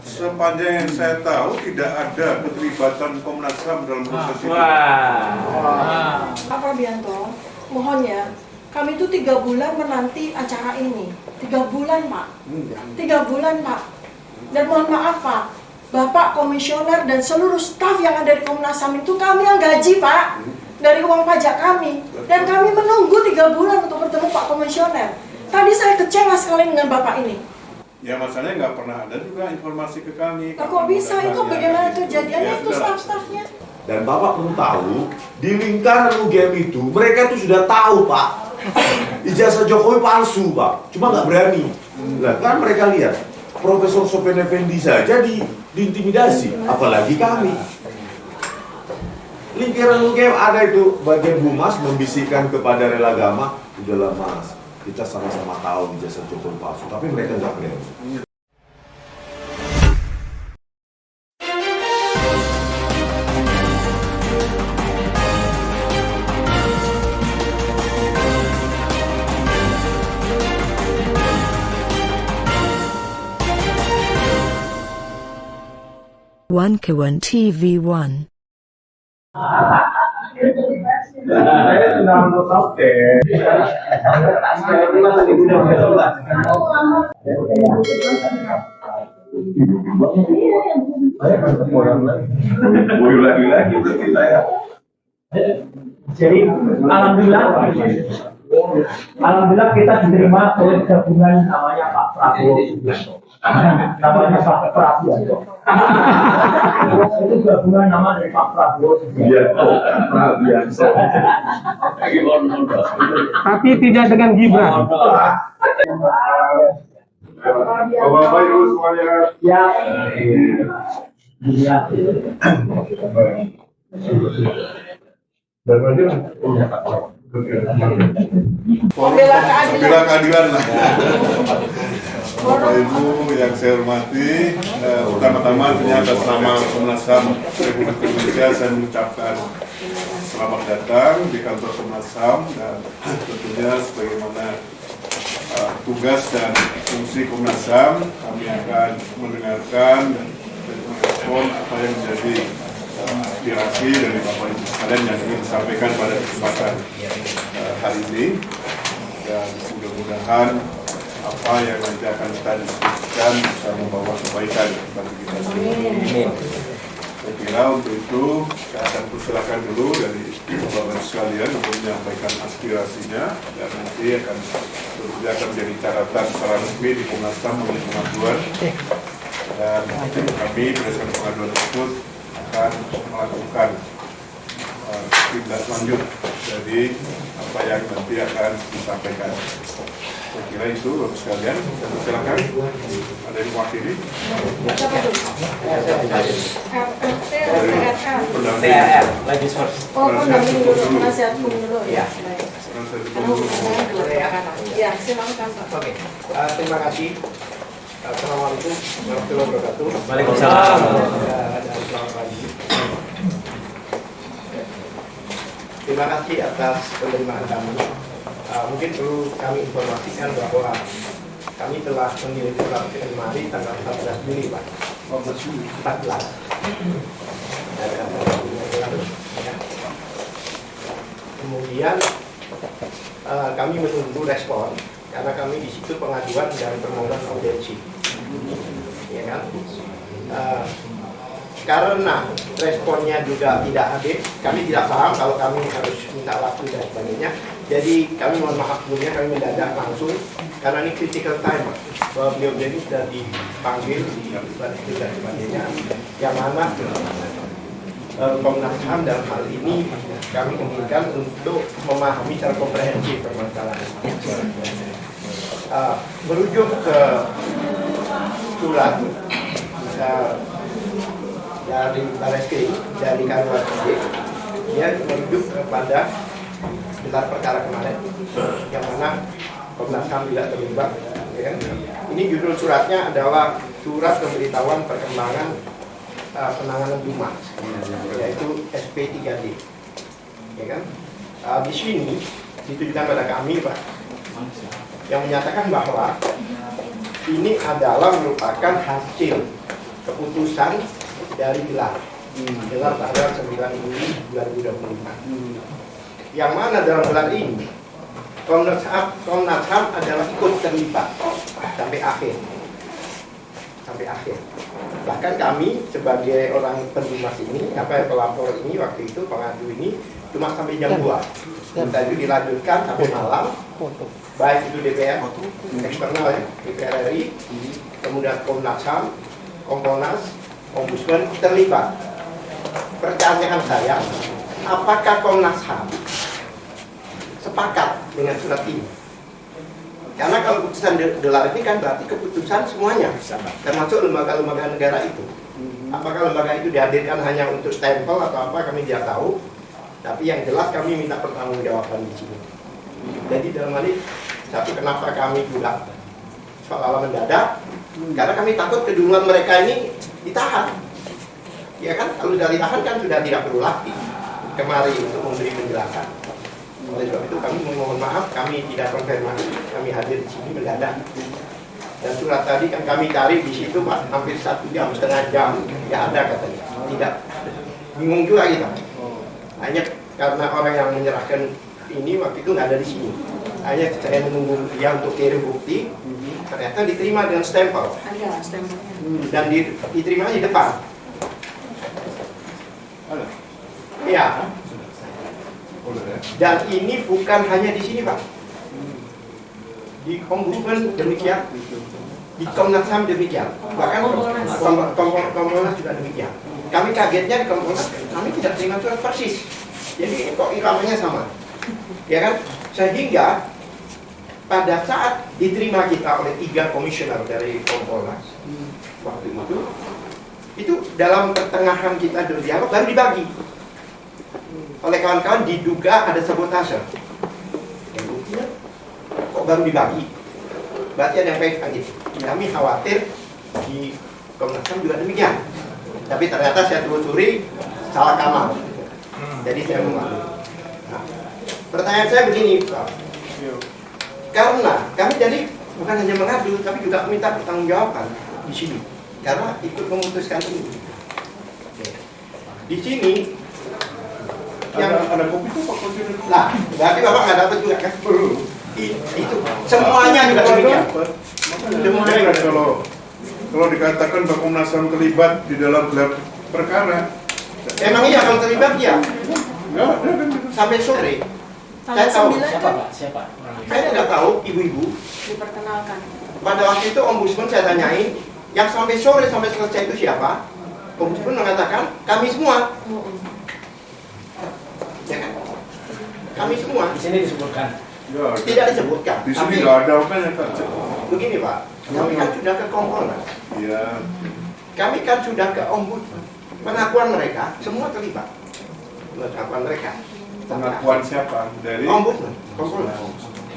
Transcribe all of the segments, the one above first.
Sepanjang yang saya tahu tidak ada keterlibatan Komnas HAM dalam proses itu. Pak Prabianto, mohon ya, kami itu 3 bulan menanti acara ini. 3 bulan Pak, 3 bulan Pak. Dan mohon maaf Pak, Bapak Komisioner dan seluruh staf yang ada di Komnas HAM itu kami yang gaji Pak, dari uang pajak kami. Dan kami menunggu 3 bulan untuk bertemu Pak Komisioner. Tadi saya kecewa sekali dengan Bapak ini. Ya masalahnya nggak pernah ada juga informasi ke kami. Nah, kok bisa itu bagaimana kejadiannya itu staf-stafnya? Dan Bapak perlu tahu, di lingkaran UGM itu mereka itu sudah tahu Pak, ijazah Jokowi palsu Pak, cuma nggak berani. Nah, kan mereka lihat Profesor Sofian Effendi saja diintimidasi, apalagi kami. Lingkaran UGM ada itu bagian humas membisikkan kepada relagama, udahlah Mas, kita sama-sama tahu ijazah Jokowi palsu, tapi mereka nggak berani. One Kawan TV1. Saya sudah menurut lagi berarti saya. Jadi alhamdulillah kita diterima oleh gabungan namanya Pak Prabowo, namanya Pak Prabowo. Itu gabungan nama dari Pak Prabowo. Iya, biasa. Tapi tidak dengan Gibran. Bapak Ibu semuanya. Ya. Iya. Membela keadilan lah. Bapak Ibu yang saya hormati, pertama-tama tentunya atas nama Komnas HAM Republik Indonesia saya mengucapkan selamat datang di kantor Komnas HAM dan tentunya sebagaimana tugas dan fungsi Komnas HAM kami akan mendengarkan dan merespon apa yang menjadi aspirasi dari Bapak Ibu sekalian yang ingin disampaikan pada kesempatan hari ini, dan mudah-mudahan apa yang nanti akan kita diskusikan bisa membawa kebaikan bagi kita semua. Saya kira untuk itu saya akan persilakan dulu dari Bapak sekalian untuk menyampaikan aspirasinya, dan nanti akan menjadi catatan secara resmi di Komnas HAM oleh pengaduan, dan kami berdasarkan pengaduan tersebut akan melakukan tindak lanjut jadi apa yang nanti akan disampaikan. Saya kira itu Bapak sekalian, dan silakan ada yang mewakili. TRR, pendamping dulu, penasihat hukum dulu. Ya, baik. Ya, silakan Pak. Oke, terima kasih. Assalamualaikum warahmatullahi wabarakatuh. Waalaikumsalam. Dan selamat pagi. Terima kasih atas penerimaan kami. Mungkin perlu kami informasikan bahwa kami telah mengirim surat ke Mari tanggal 14 Juli, Pak. 14. Kemudian kami menunggu respon karena kami di situ pengajuan dan permohonan audiensi, ya kan? Karena responnya juga tidak hadir, kami tidak paham kalau kami harus minta waktu dan sebagainya. Jadi kami mohon maaf sebelumnya, kami mendadak langsung karena ini critical time, bahwa beliau ini sudah dipanggil di itu dan sebagainya. Yang mana Komnas HAM dalam hal ini kami inginkan untuk memahami secara komprehensif permasalahan. Merujuk ke surat dari Barreskrim dari Kanwar dia merujuk kepada gelar perkara kemarin yang mana Komnas HAM tidak terlibat, ya kan? Ini judul suratnya adalah surat pemberitahuan perkembangan penanganan Dumas, yaitu SP3D, ya kan? Di sini ditujukan pada kami, Pak, yang menyatakan bahwa ini adalah merupakan hasil keputusan dari gelar tanggal 9 Juli 2025. Yang mana dalam gelar ini Komnas HAM adalah ikut terlibat sampai akhir. Bahkan kami sebagai orang penerima ini, pelapor ini waktu itu, pengadu ini cuma sampai jam 2. Dan tadi dilanjutkan sampai malam, baik itu DPR, eksternal ya, DPR RI, kemudian Komnas HAM, Kompolnas, Ombudsman terlibat. Pertanyaan saya, apakah Komnas HAM sepakat dengan surat ini? Karena kalau keputusan gelar ini kan berarti keputusan semuanya, termasuk lembaga-lembaga negara itu. Apakah lembaga itu dihadirkan hanya untuk stempel atau apa, kami tidak tahu. Tapi yang jelas kami minta pertanggungjawaban di sini. Jadi dalam hal ini, satu, kenapa kami juga seolah-olah mendadak? Karena kami takut keduluan mereka ini ditahan. Ya kan, kalau sudah ditahan kan sudah tidak perlu lagi kemari untuk memberi penjelasan. Oleh sebab itu kami mohon maaf, kami tidak konfirmasi, kami hadir di sini mendadak. Dan surat tadi kan kami cari di situ Pak, hampir 1 jam, setengah jam, tidak ada katanya. Tidak, bingung juga kita. Hanya karena orang yang menyerahkan ini waktu itu nggak ada di sini. Hanya saya menunggu dia untuk kirim bukti, ternyata diterima dengan stempel. Ada stempelnya. Dan diterima di depan. Iya. Dan ini bukan hanya di sini Pak. Di Ombudsman demikian, di Komnas HAM demikian, bahkan Kompolnas juga demikian. Kami kagetnya di Kompolnas, kami tidak terima surat persis. Jadi kok iramanya sama, ya kan? Sehingga pada saat diterima kita oleh 3 komisioner dari Kompolnas waktu itu dalam pertengahan kita berdialog baru dibagi oleh kawan-kawan, diduga ada sabotase. Yang buktinya kok baru dibagi? Berarti ada yang baik lagi. Kami khawatir di Komnas HAM juga demikian. Tapi ternyata saya telusuri salah kamar. Jadi saya mengadu. Nah, pertanyaan saya begini, Pak. Karena kami jadi bukan hanya mengadu, tapi juga minta pertanggungjawaban di sini. Karena ikut memutuskan ini. Di sini yang ada kopi itu Pak Kopi. Nah, berarti Bapak nggak dapat juga kan? Itu semuanya juga demikian. Semuanya kalau dikatakan Pak Komnas HAM terlibat di dalam gelar perkara, Emang iya kalau terlibat ya? nggak ada kan? Sampai sore. Tanggal Saya tahu. 9 kan Siapa? Saya tidak tahu ibu-ibu. diperkenalkan. Pada waktu itu Ombudsman saya tanyain, yang sampai sore sampai selesai itu siapa? Ombudsman mengatakan kami semua. Ya kan? Kami semua. Di sini disebutkan. Nggak ada. Tidak disebutkan. Di sini Tapi nggak ada makanya Pak. begini Pak, kami kan sudah ke Kompolnas. Iya. Kami kan sudah ke Ombudsman. Pengakuan mereka semua terlibat. Pengakuan mereka. Pengakuan siapa? Dari Ombudsman. Kompolnas.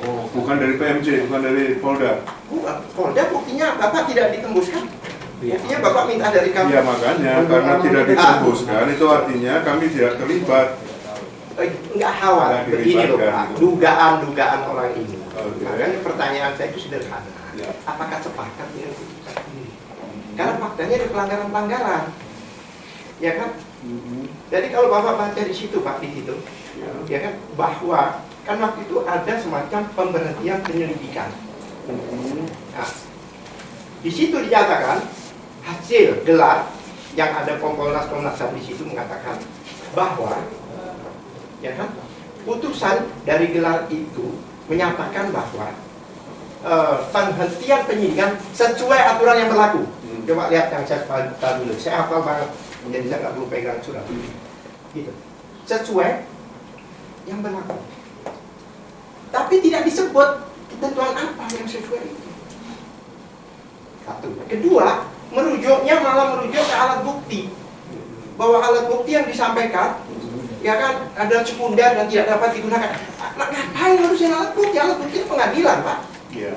Oh, bukan dari PMJ, bukan dari Polda. Polda buktinya Bapak tidak ditembuskan. Buktinya Bapak minta dari kami. Iya makanya karena tidak ditembuskan itu artinya kami tidak terlibat. Enggak khawatir, Nggak begini loh dilibatkan. Pak, dugaan-dugaan orang ini. Oke. Makanya pertanyaan saya itu sederhana. Ya. Apakah sepakat dengan keputusan ini? Karena faktanya ada pelanggaran-pelanggaran. Ya kan? Jadi kalau Bapak baca di situ Pak, di situ, ya kan, bahwa kan waktu itu ada semacam pemberhentian penyelidikan. Nah, di situ dinyatakan hasil gelar yang ada Kompolnas Komnas HAM di situ mengatakan bahwa ya kan, putusan dari gelar itu menyatakan bahwa penghentian penyidikan sesuai aturan yang berlaku. Coba lihat yang saya hafal dulu. Saya hafal banget, jadi saya nggak perlu pegang surat ini. Gitu. Sesuai yang berlaku. Tapi tidak disebut ketentuan apa yang sesuai itu. Satu. Kedua, merujuknya malah merujuk ke alat bukti. Bahwa alat bukti yang disampaikan ya kan ada sekunder dan tidak dapat digunakan. Ngapain harusnya alat bukti? Alat bukti pengadilan Pak. Iya.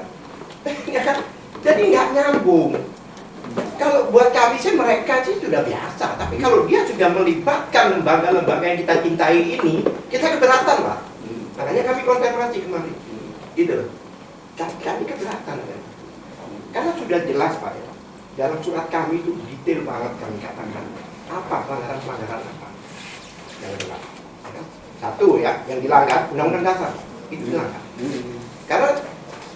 Ya kan? Jadi nggak nyambung. Kalau buat kami sih mereka sih sudah biasa. Tapi kalau dia sudah melibatkan lembaga-lembaga yang kita cintai ini, kita keberatan Pak. Makanya kami konfirmasi kemarin. Gitu loh. Kami keberatan kan. Karena sudah jelas Pak ya, dalam surat kami itu detail banget kami katakan apa pelanggaran-pelanggaran apa yang dilanggar. Satu ya, yang dilanggar Undang-Undang Dasar itu dilanggar. Karena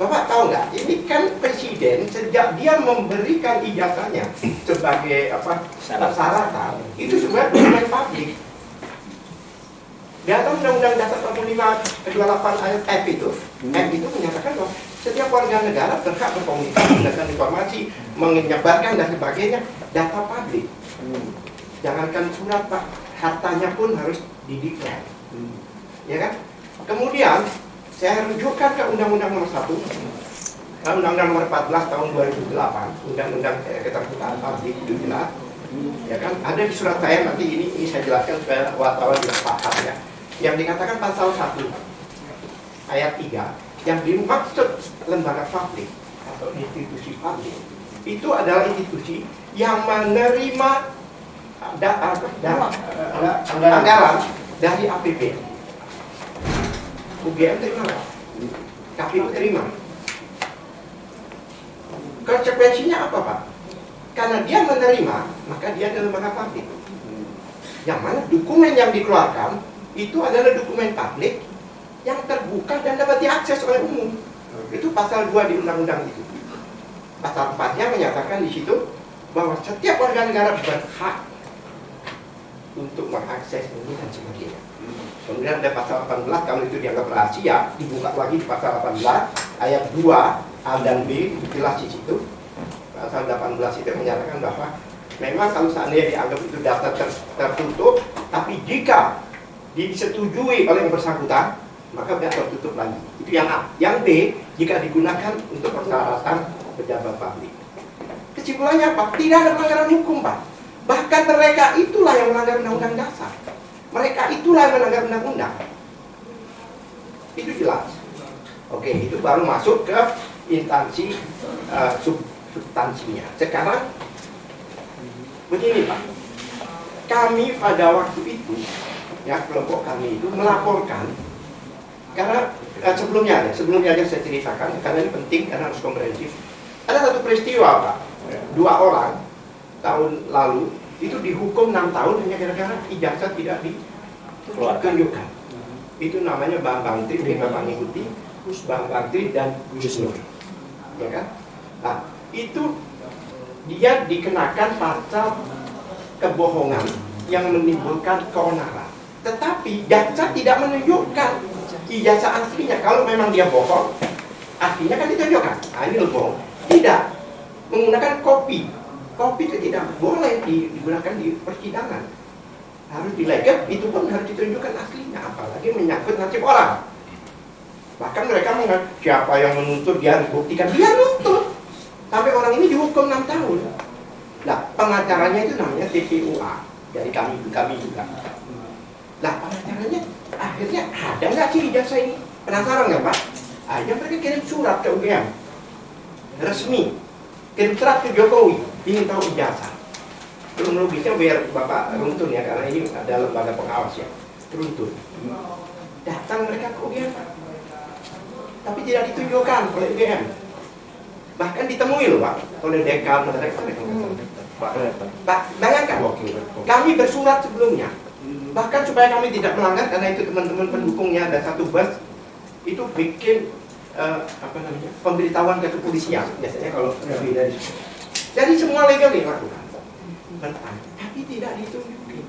Bapak tahu nggak, ini kan Presiden sejak dia memberikan ijazahnya sebagai persyaratan itu sebenarnya dokumen publik. Dalam Undang-Undang Dasar 45 28 ayat F itu menyatakan bahwa setiap warga negara berhak berkomunikasi, mendapatkan informasi, menyebarkan dan sebagainya, data publik. Jangankan surat Pak, hartanya pun harus dideklar. Ya kan? Kemudian saya rujukkan ke Undang-Undang Nomor 1, Undang-Undang Nomor 14 tahun 2008, Undang-Undang Keterbukaan Publik itu jelas. Ya kan? Ada di surat saya, nanti ini saya jelaskan supaya wartawan juga paham ya. Yang dikatakan pasal 1 ayat 3 yang dimaksud lembaga publik atau institusi publik itu adalah institusi yang menerima anggaran dari APBN. UGM terima nggak? KPU terima. Konsekuensinya apa Pak? Karena dia menerima, maka dia adalah lembaga publik. Yang mana dokumen yang dikeluarkan itu adalah dokumen publik yang terbuka dan dapat diakses oleh umum. Itu pasal 2 di undang-undang itu. Pasal 4-nya menyatakan di situ bahwa setiap warga negara berhak untuk mengakses ini dan sebagainya. Kemudian ada pasal 18, kalau itu dianggap rahasia, dibuka lagi di pasal 18 ayat 2 A dan B, jelas di situ. Pasal 18 itu menyatakan bahwa memang kalau seandainya dianggap itu data tertutup, tapi jika disetujui oleh yang bersangkutan, maka tidak tertutup lagi. Itu yang A. Yang B, jika digunakan untuk persyaratan pejabat publik. Kesimpulannya apa? Tidak ada pelanggaran hukum Pak. Bahkan mereka itulah yang melanggar Undang-Undang Dasar. Mereka itulah yang melanggar undang-undang. Itu jelas. Oke, itu baru masuk ke instansi substansinya. Sekarang begini Pak, kami pada waktu itu, ya kelompok kami itu melaporkan karena sebelumnya aja saya ceritakan karena ini penting karena harus komprehensif. Ada satu peristiwa Pak, 2 orang tahun lalu itu dihukum 6 tahun hanya gara-gara ijazah tidak ditunjukkan. Itu namanya Bambang Tri, Bapak ngikuti Bambang Tri dan Gus Nur. Ya kan? Nah, itu dia dikenakan pasal kebohongan yang menimbulkan keonaran. Tetapi jaksa tidak menunjukkan ijazah aslinya. Kalau memang dia bohong, aslinya kan ditunjukkan. Nah, ini bohong. Tidak. Menggunakan kopi. Kopi itu tidak boleh digunakan di persidangan. Harus dilegap, itu pun harus ditunjukkan aslinya. Apalagi menyangkut nasib orang. Bahkan mereka mengatakan siapa yang menuntut dia harus buktikan. Dia nuntut. Sampai orang ini dihukum 6 tahun. Nah, pengacaranya itu namanya TPUA. Dari kami juga. Nah, pengacaranya akhirnya ada nggak sih ijazah ini? Penasaran nggak Pak? Akhirnya mereka kirim surat ke UGM. Resmi. Kirim surat ke Jokowi. Ingin tahu ijazah. Kronologisnya biar Bapak runtun ya, karena ini ada lembaga pengawas ya. Runtun. Datang mereka ke UGM. Tapi tidak ditunjukkan oleh UGM. Bahkan ditemui loh Pak, oleh dekan, Pak, bayangkan, kami bersurat sebelumnya. Bahkan supaya kami tidak melanggar, karena itu teman-teman pendukungnya ada satu bus, itu bikin pemberitahuan ke kepolisian. Biasanya kalau lebih dari itu. Jadi semua legal dilakukan. Tapi tidak ditunjukin.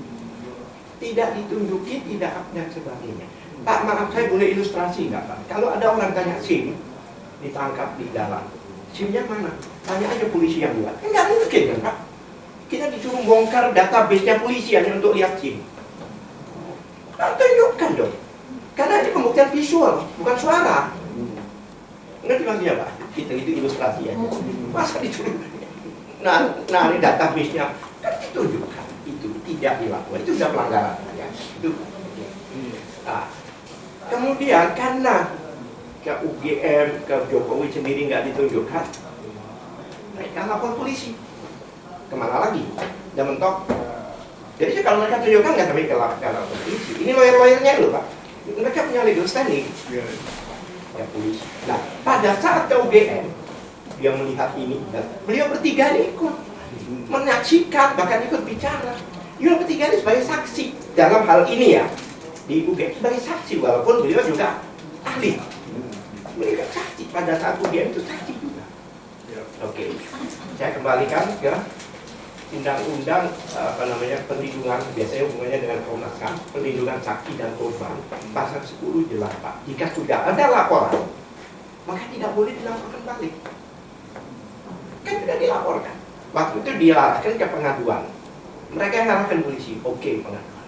Tidak ditunjukin, tidak up dan sebagainya. Pak, maaf saya boleh ilustrasi nggak Pak? Kalau ada orang tanya SIM, ditangkap di dalam. SIM-nya mana? Tanya aja polisi yang buat. Enggak mungkin kan Pak? Kita disuruh bongkar database-nya polisi hanya untuk lihat SIM. Nah, tunjukkan dong. Karena ini pembuktian visual, bukan suara. Ngerti maksudnya Pak? Kita itu ilustrasi ya. Masa disuruh? Nah ini database-nya kan ditunjukkan. Itu tidak dilakukan. Itu sudah pelanggaran. Ya. Itu. Nah, kemudian karena ke UGM, ke Jokowi sendiri nggak ditunjukkan, mereka lapor polisi. Kemana lagi? Dan mentok. Jadi kalau mereka tunjukkan nggak sampai ke lapor polisi. Ini lawyer-lawyernya loh Pak. Mereka punya legal standing. Ya polisi. Nah pada saat ke UGM dia melihat ini. Dan beliau bertiga ini ikut menyaksikan, bahkan ikut bicara. Beliau bertiga ini sebagai saksi dalam hal ini ya, di UGM sebagai saksi, walaupun beliau juga ahli. Beliau saksi pada saat UGM itu saksi juga. Oke, saya kembalikan ke undang-undang perlindungan, biasanya hubungannya dengan Komnas HAM, perlindungan saksi dan korban. Pasal 10 jelas Pak, jika sudah ada laporan, maka tidak boleh dilaporkan balik. Kan sudah dilaporkan. Waktu itu diarahkan ke pengaduan. Mereka yang arahkan polisi, oke, pengaduan.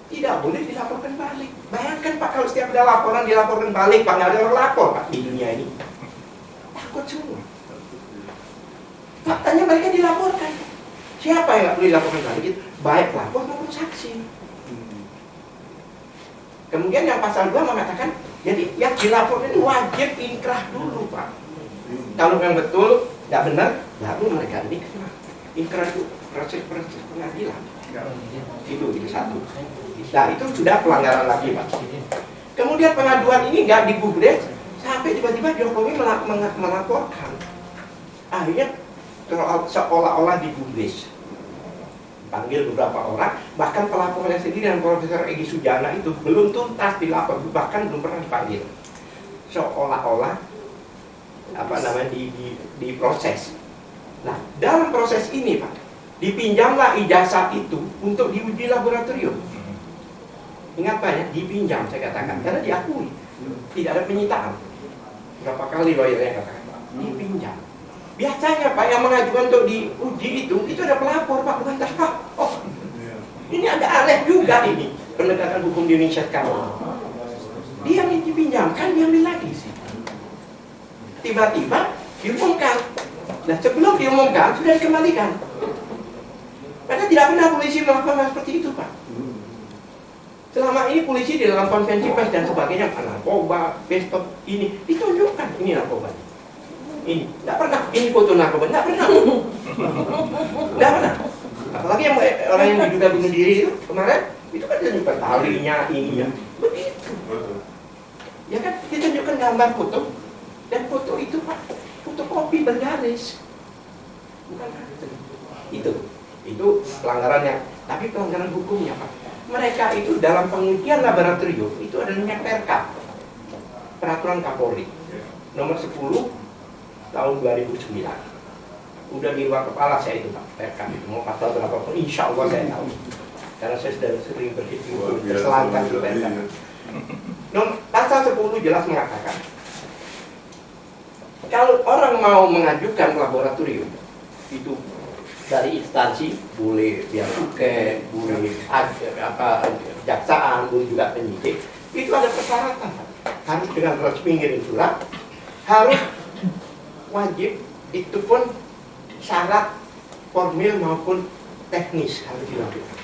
Tidak boleh dilaporkan balik. Bayangkan Pak, kalau setiap ada laporan dilaporkan balik, Pak, nggak ada orang lapor Pak di dunia ini. Takut semua. Faktanya mereka dilaporkan. Siapa yang nggak boleh dilaporkan balik? Baik lapor maupun saksi. Kemudian yang pasal 2 mengatakan, jadi yang dilaporkan itu wajib inkrah dulu Pak. Kalau yang betul tidak benar, baru mereka ini kena. Inkrah itu proses pengadilan. Itu satu. Nah itu sudah pelanggaran lagi Pak. Kemudian pengaduan ini nggak digubris sampai tiba-tiba Jokowi melaporkan. Akhirnya seolah-olah digubris. Panggil beberapa orang, bahkan pelapornya sendiri dan Profesor Egy Sujana itu belum tuntas dilapor, bahkan belum pernah dipanggil. Seolah-olah diproses. Nah, dalam proses ini Pak, dipinjamlah ijazah itu untuk diuji laboratorium. Ingat Pak ya, dipinjam saya katakan, karena diakui, tidak ada penyitaan. Berapa kali lawyernya katakan, dipinjam. Biasanya Pak yang mengajukan untuk diuji itu ada pelapor Pak, bukan terdakwa. Oh, ini agak aneh juga ini penegakan hukum di Indonesia sekarang. Dia yang dipinjamkan, diambil lagi sih. Tiba-tiba diumumkan. Nah sebelum diumumkan sudah dikembalikan. Karena tidak pernah polisi melakukan seperti itu Pak. Selama ini polisi di dalam konvensi pers dan sebagainya, narkoba, bestop ini ditunjukkan ini narkoba. Ini, tidak pernah, ini foto narkoba, tidak pernah. Tidak pernah. Apalagi yang orang yang diduga bunuh diri itu kemarin, itu kan ditunjukkan talinya, ininya. Begitu. Ya kan, ditunjukkan gambar foto. Dan foto itu Pak, fotokopi bergaris. Bukan itu pelanggaran yang, tapi pelanggaran hukumnya Pak. Mereka itu dalam pengujian laboratorium, itu ada namanya Perkap. Peraturan Kapolri. Nomor 10 tahun 2009. Udah di luar kepala saya itu Pak, Perkap itu mau pasal berapa pun insya Allah saya tahu. Karena saya sudah sering berhitung keselangkan di Perkap. Pasal 10 jelas mengatakan, kalau orang mau mengajukan laboratorium itu dari instansi, boleh biar cukai, boleh jaksaan, boleh juga penyidik, itu ada persyaratan. Harus dengan resmi ngirim surat, harus wajib, itu pun syarat formil maupun teknis harus dilakukan.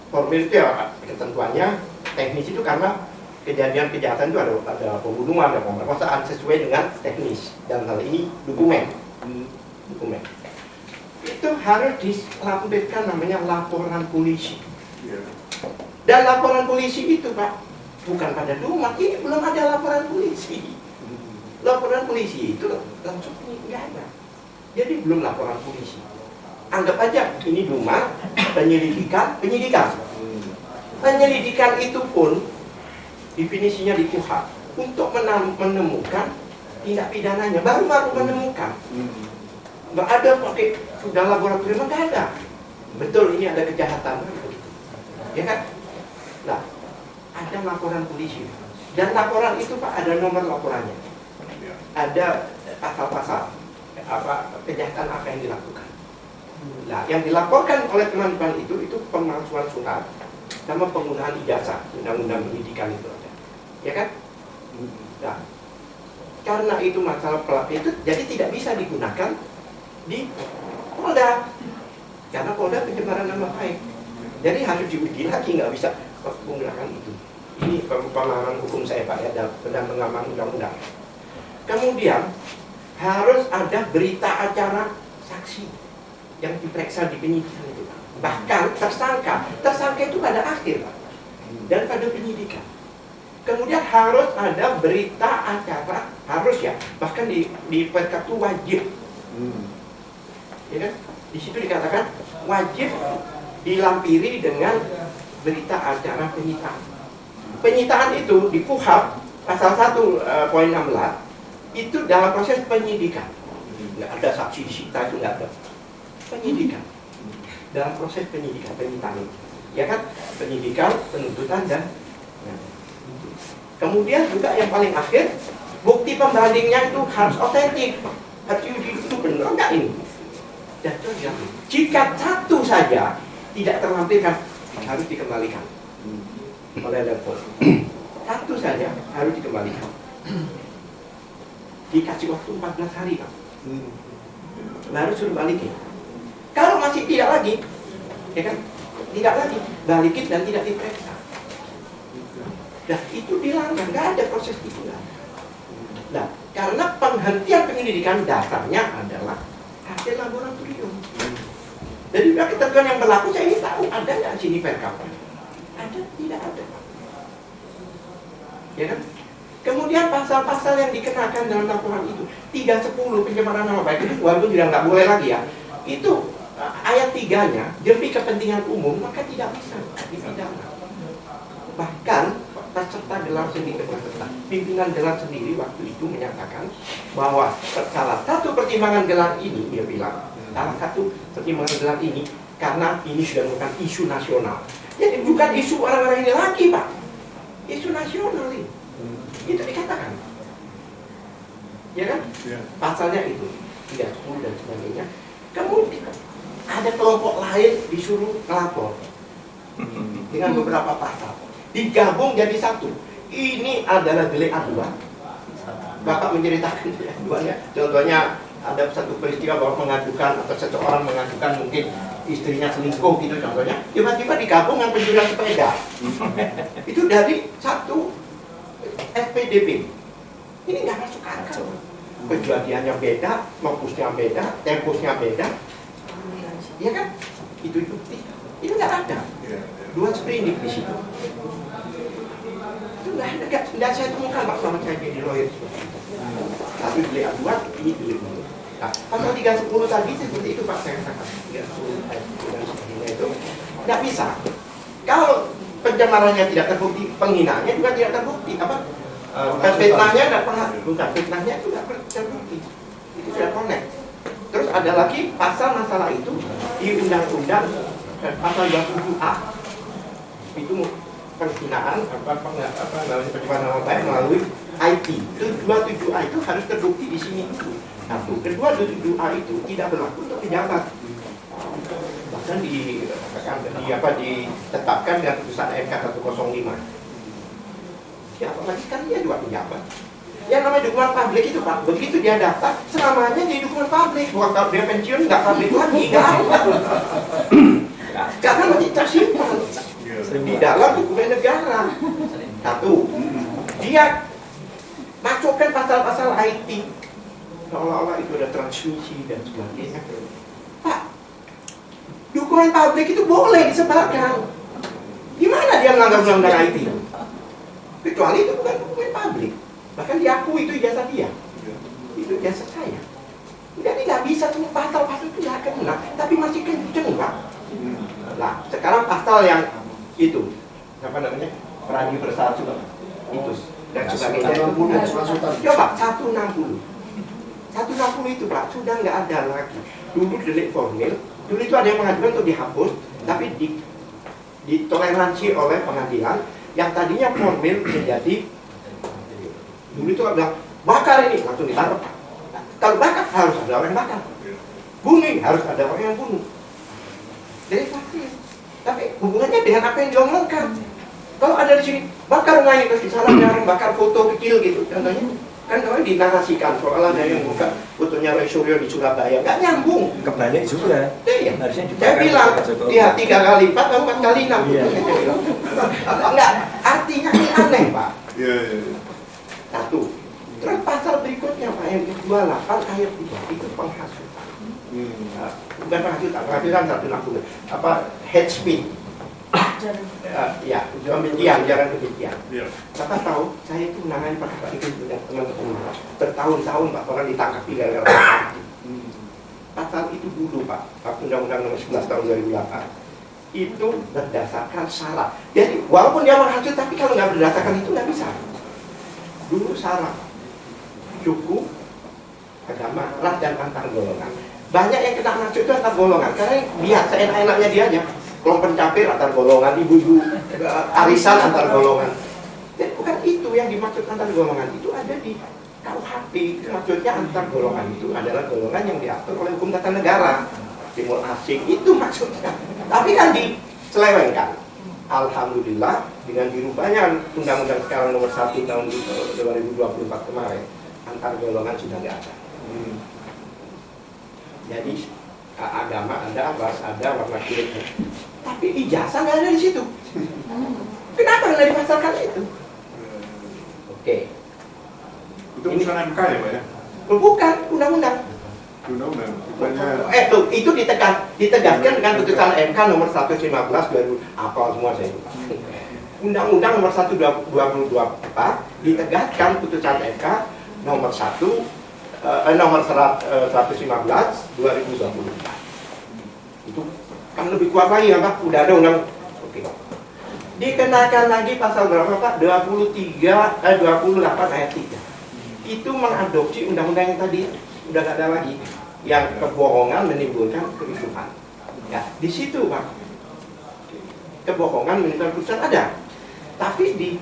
Formil itu ya ketentuannya, teknis itu karena kejadian kejahatan itu ada pembunuhan, ada pemerkosaan sesuai dengan teknis. Dan hal ini dokumen. Itu harus dilampirkan namanya laporan polisi. Dan laporan polisi itu Pak, bukan pada Dumat, ini belum ada laporan polisi. Laporan polisi itu langsung nggak ada. Jadi belum laporan polisi. Anggap aja ini Dumat, penyidikan. Penyelidikan itu pun definisinya di KUHP untuk menemukan tindak pidananya, baru menemukan. Nggak ada pakai sudah laboratorium, nggak ada. Betul ini ada kejahatan, ya kan? Nah, ada laporan polisi dan laporan itu Pak ada nomor laporannya, ada pasal-pasal kejahatan apa yang dilakukan. Nah, yang dilaporkan oleh teman-teman itu pemalsuan surat sama penggunaan ijazah, undang-undang pendidikan itu ada, ya kan? Nah, karena itu masalah itu jadi tidak bisa digunakan di Polda, karena Polda pencemaran nama baik. Jadi harus diuji lagi, nggak bisa menggunakan itu. Ini pemahaman hukum saya Pak ya, dalam mengamankan undang-undang. Kemudian harus ada berita acara saksi yang diperiksa di penyidikan itu. Bahkan tersangka itu pada akhir Pak, dan pada penyidikan. Kemudian harus ada berita acara, harus ya, bahkan di perkap itu wajib. Ya kan? Di situ dikatakan wajib dilampiri dengan berita acara penyitaan. Penyitaan itu di KUHP pasal 1 poin 16 itu dalam proses penyidikan. Nggak ada saksi disita, itu nggak ada. Penyidikan. Dalam proses penyidikan, penyitaan itu. Ya kan? Penyidikan, penuntutan, dan kemudian juga yang paling akhir, bukti pembandingnya itu harus otentik. Harus diuji itu benar nggak ini? Dan terjadi. Jika satu saja tidak terlampirkan, harus dikembalikan oleh level. Satu saja harus dikembalikan. Dikasih waktu 14 hari, Pak. Baru suruh balikin. Kalau masih tidak lagi, ya kan? Tidak lagi, balikin dan tidak diperiksa. Dan itu dilanggar, nggak ada proses itu. Nah, karena penghentian penyelidikan dasarnya adalah hasil laboratorium. Jadi ketentuan yang berlaku, saya ingin tahu ada nggak sini perkap? Ada, tidak ada. Ya kan? Kemudian pasal-pasal yang dikenakan dalam laporan itu 310 pencemaran nama baik itu walaupun sudah nggak boleh lagi ya. Itu ayat 3-nya demi kepentingan umum maka tidak bisa dipidana. Bahkan peserta gelar sendiri, pimpinan gelar sendiri waktu itu menyatakan bahwa salah satu pertimbangan gelar ini, dia bilang salah satu pertimbangan gelar ini karena ini sudah bukan isu nasional. Jadi bukan isu orang-orang ini lagi, Pak, isu nasional ini. Itu dikatakan, ya kan? Pasalnya itu 310 dan sebagainya. Kemudian ada kelompok lain disuruh melapor dengan beberapa pasal. Digabung jadi satu. Ini adalah delik aduan. Bapak menceritakan delik aduannya. Contohnya ada satu peristiwa bahwa mengadukan atau seseorang mengadukan mungkin istrinya selingkuh gitu contohnya. Tiba-tiba digabung dengan pencurian sepeda. Itu dari satu SPDP. Ini nggak masuk akal. Kejadiannya beda, lokusnya beda, tempusnya beda. Iya kan? Itu bukti. Itu nggak ada. Dua sprindik di situ. Itu nggak saya temukan Pak selama saya jadi lawyer seperti itu. Tapi delik aduan, ini delik aduan. Nah, pasal 310 tadi seperti itu Pak, saya katakan 310 dan sebagainya itu nggak bisa. Kalau pencemarannya tidak terbukti, penghinaannya juga tidak terbukti. Apa? Fitnahnya tidak pernah, bukan fitnahnya itu tidak pernah terbukti. Itu sudah connect. Terus ada lagi pasal masalah itu di undang-undang pasal 27A. Itu penghinaan namanya pencemaran nama baik melalui IT. Itu 27A itu harus terbukti di sini. Satu, kedua 27A itu tidak berlaku untuk pejabat. Bahkan ditetapkan dengan putusan MK 105. Ya, apalagi kan dia juga pejabat. Yang namanya dukungan publik itu Pak, begitu dia daftar, selamanya jadi dukungan publik. Bukan kalau dia pensiun nggak publik lagi, nggak ada. Karena masih tersimpan di dalam dokumen negara. Satu, dia masukkan pasal-pasal IT, seolah-olah itu ada transmisi dan sebagainya. Pak, dokumen publik itu boleh disebarkan. Gimana dia melanggar undang-undang IT? Kecuali itu bukan dokumen publik. Bahkan diakui itu ijazah dia. Itu ijazah saya. Jadi nggak bisa semua pasal-pasal itu nggak kena, tapi masih kenceng Pak. Nah, sekarang pasal yang itu apa namanya? Radio Bersatu itu dan sebagainya itu. Coba 160. 160 itu Pak, sudah nggak ada lagi. Dulu delik formil, dulu itu ada yang mengajukan untuk dihapus, tapi ditoleransi oleh pengadilan yang tadinya formil menjadi dulu itu bilang bakar ini langsung ditangkap. Kalau bakar harus ada orang yang bakar, bunuh harus ada orang yang bunuh. Jadi fakir. Tapi hubungannya dengan apa yang diomongkan. Kalau ada di sini bakar rumah ini terus disalahnya orang bakar foto kecil gitu, contohnya kan kalau dinarasikan soal ada yang buka fotonya Roy Suryo di Surabaya, nggak nyambung. Kebalik juga. Iya. Harusnya Saya bilang dia 3 kali 4 atau 4 kali 6 fotonya. Enggak, artinya ini aneh Pak. Satu. Terus pasal berikutnya Pak yang 28 ayat 3 itu penghasutan. Bukan penghasutan 160. Apa hate speech. Ya, demikian, jarang demikian. Iya. Bapak tahu, saya itu menangani perkara itu dengan teman-teman bertahun-tahun Pak, orang ditangkap gara-gara pasal. Pasal itu dulu Pak, Undang-Undang Nomor 11 tahun 2008 itu berdasarkan syarat. Jadi walaupun dia menghasut, tapi kalau nggak berdasarkan itu nggak bisa. Dulu syarat, suku, agama, ras dan antar golongan. Banyak yang kena masuk itu antar golongan, karena biasa enak-enaknya dia aja. Kelompok pencapir antar golongan, ibu-ibu arisan antar golongan. Dan bukan itu yang dimaksud antar golongan, itu ada di KUHP. Maksudnya antar golongan itu adalah golongan yang diatur oleh hukum tata negara. Timur asing itu maksudnya. Tapi kan diselewengkan. Alhamdulillah dengan dirubahnya Undang-Undang sekarang nomor 1 tahun 2024 kemarin, antar golongan sudah nggak ada. Jadi agama ada, ras ada, warna kulit ada. Tapi ijazah nggak ada di situ. Kenapa nggak dipasarkan itu? Oke. Itu urusan MK ya Pak ya? Bukan, undang-undang. Undang-undang. Itu ditegaskan dengan putusan MK nomor 115 2000 apa semua saya lupa. Undang-undang nomor 1 2024 ditegaskan putusan MK nomor 115 2024. Itu kan lebih kuat lagi kan Pak, udah ada undang. Oke. Dikenakan lagi pasal berapa Pak? 28 ayat 3. Itu mengadopsi undang-undang yang tadi, udah gak ada lagi yang kebohongan menimbulkan kerusuhan. Ya, di situ Pak. Kebohongan menimbulkan kerusuhan ada. Tapi di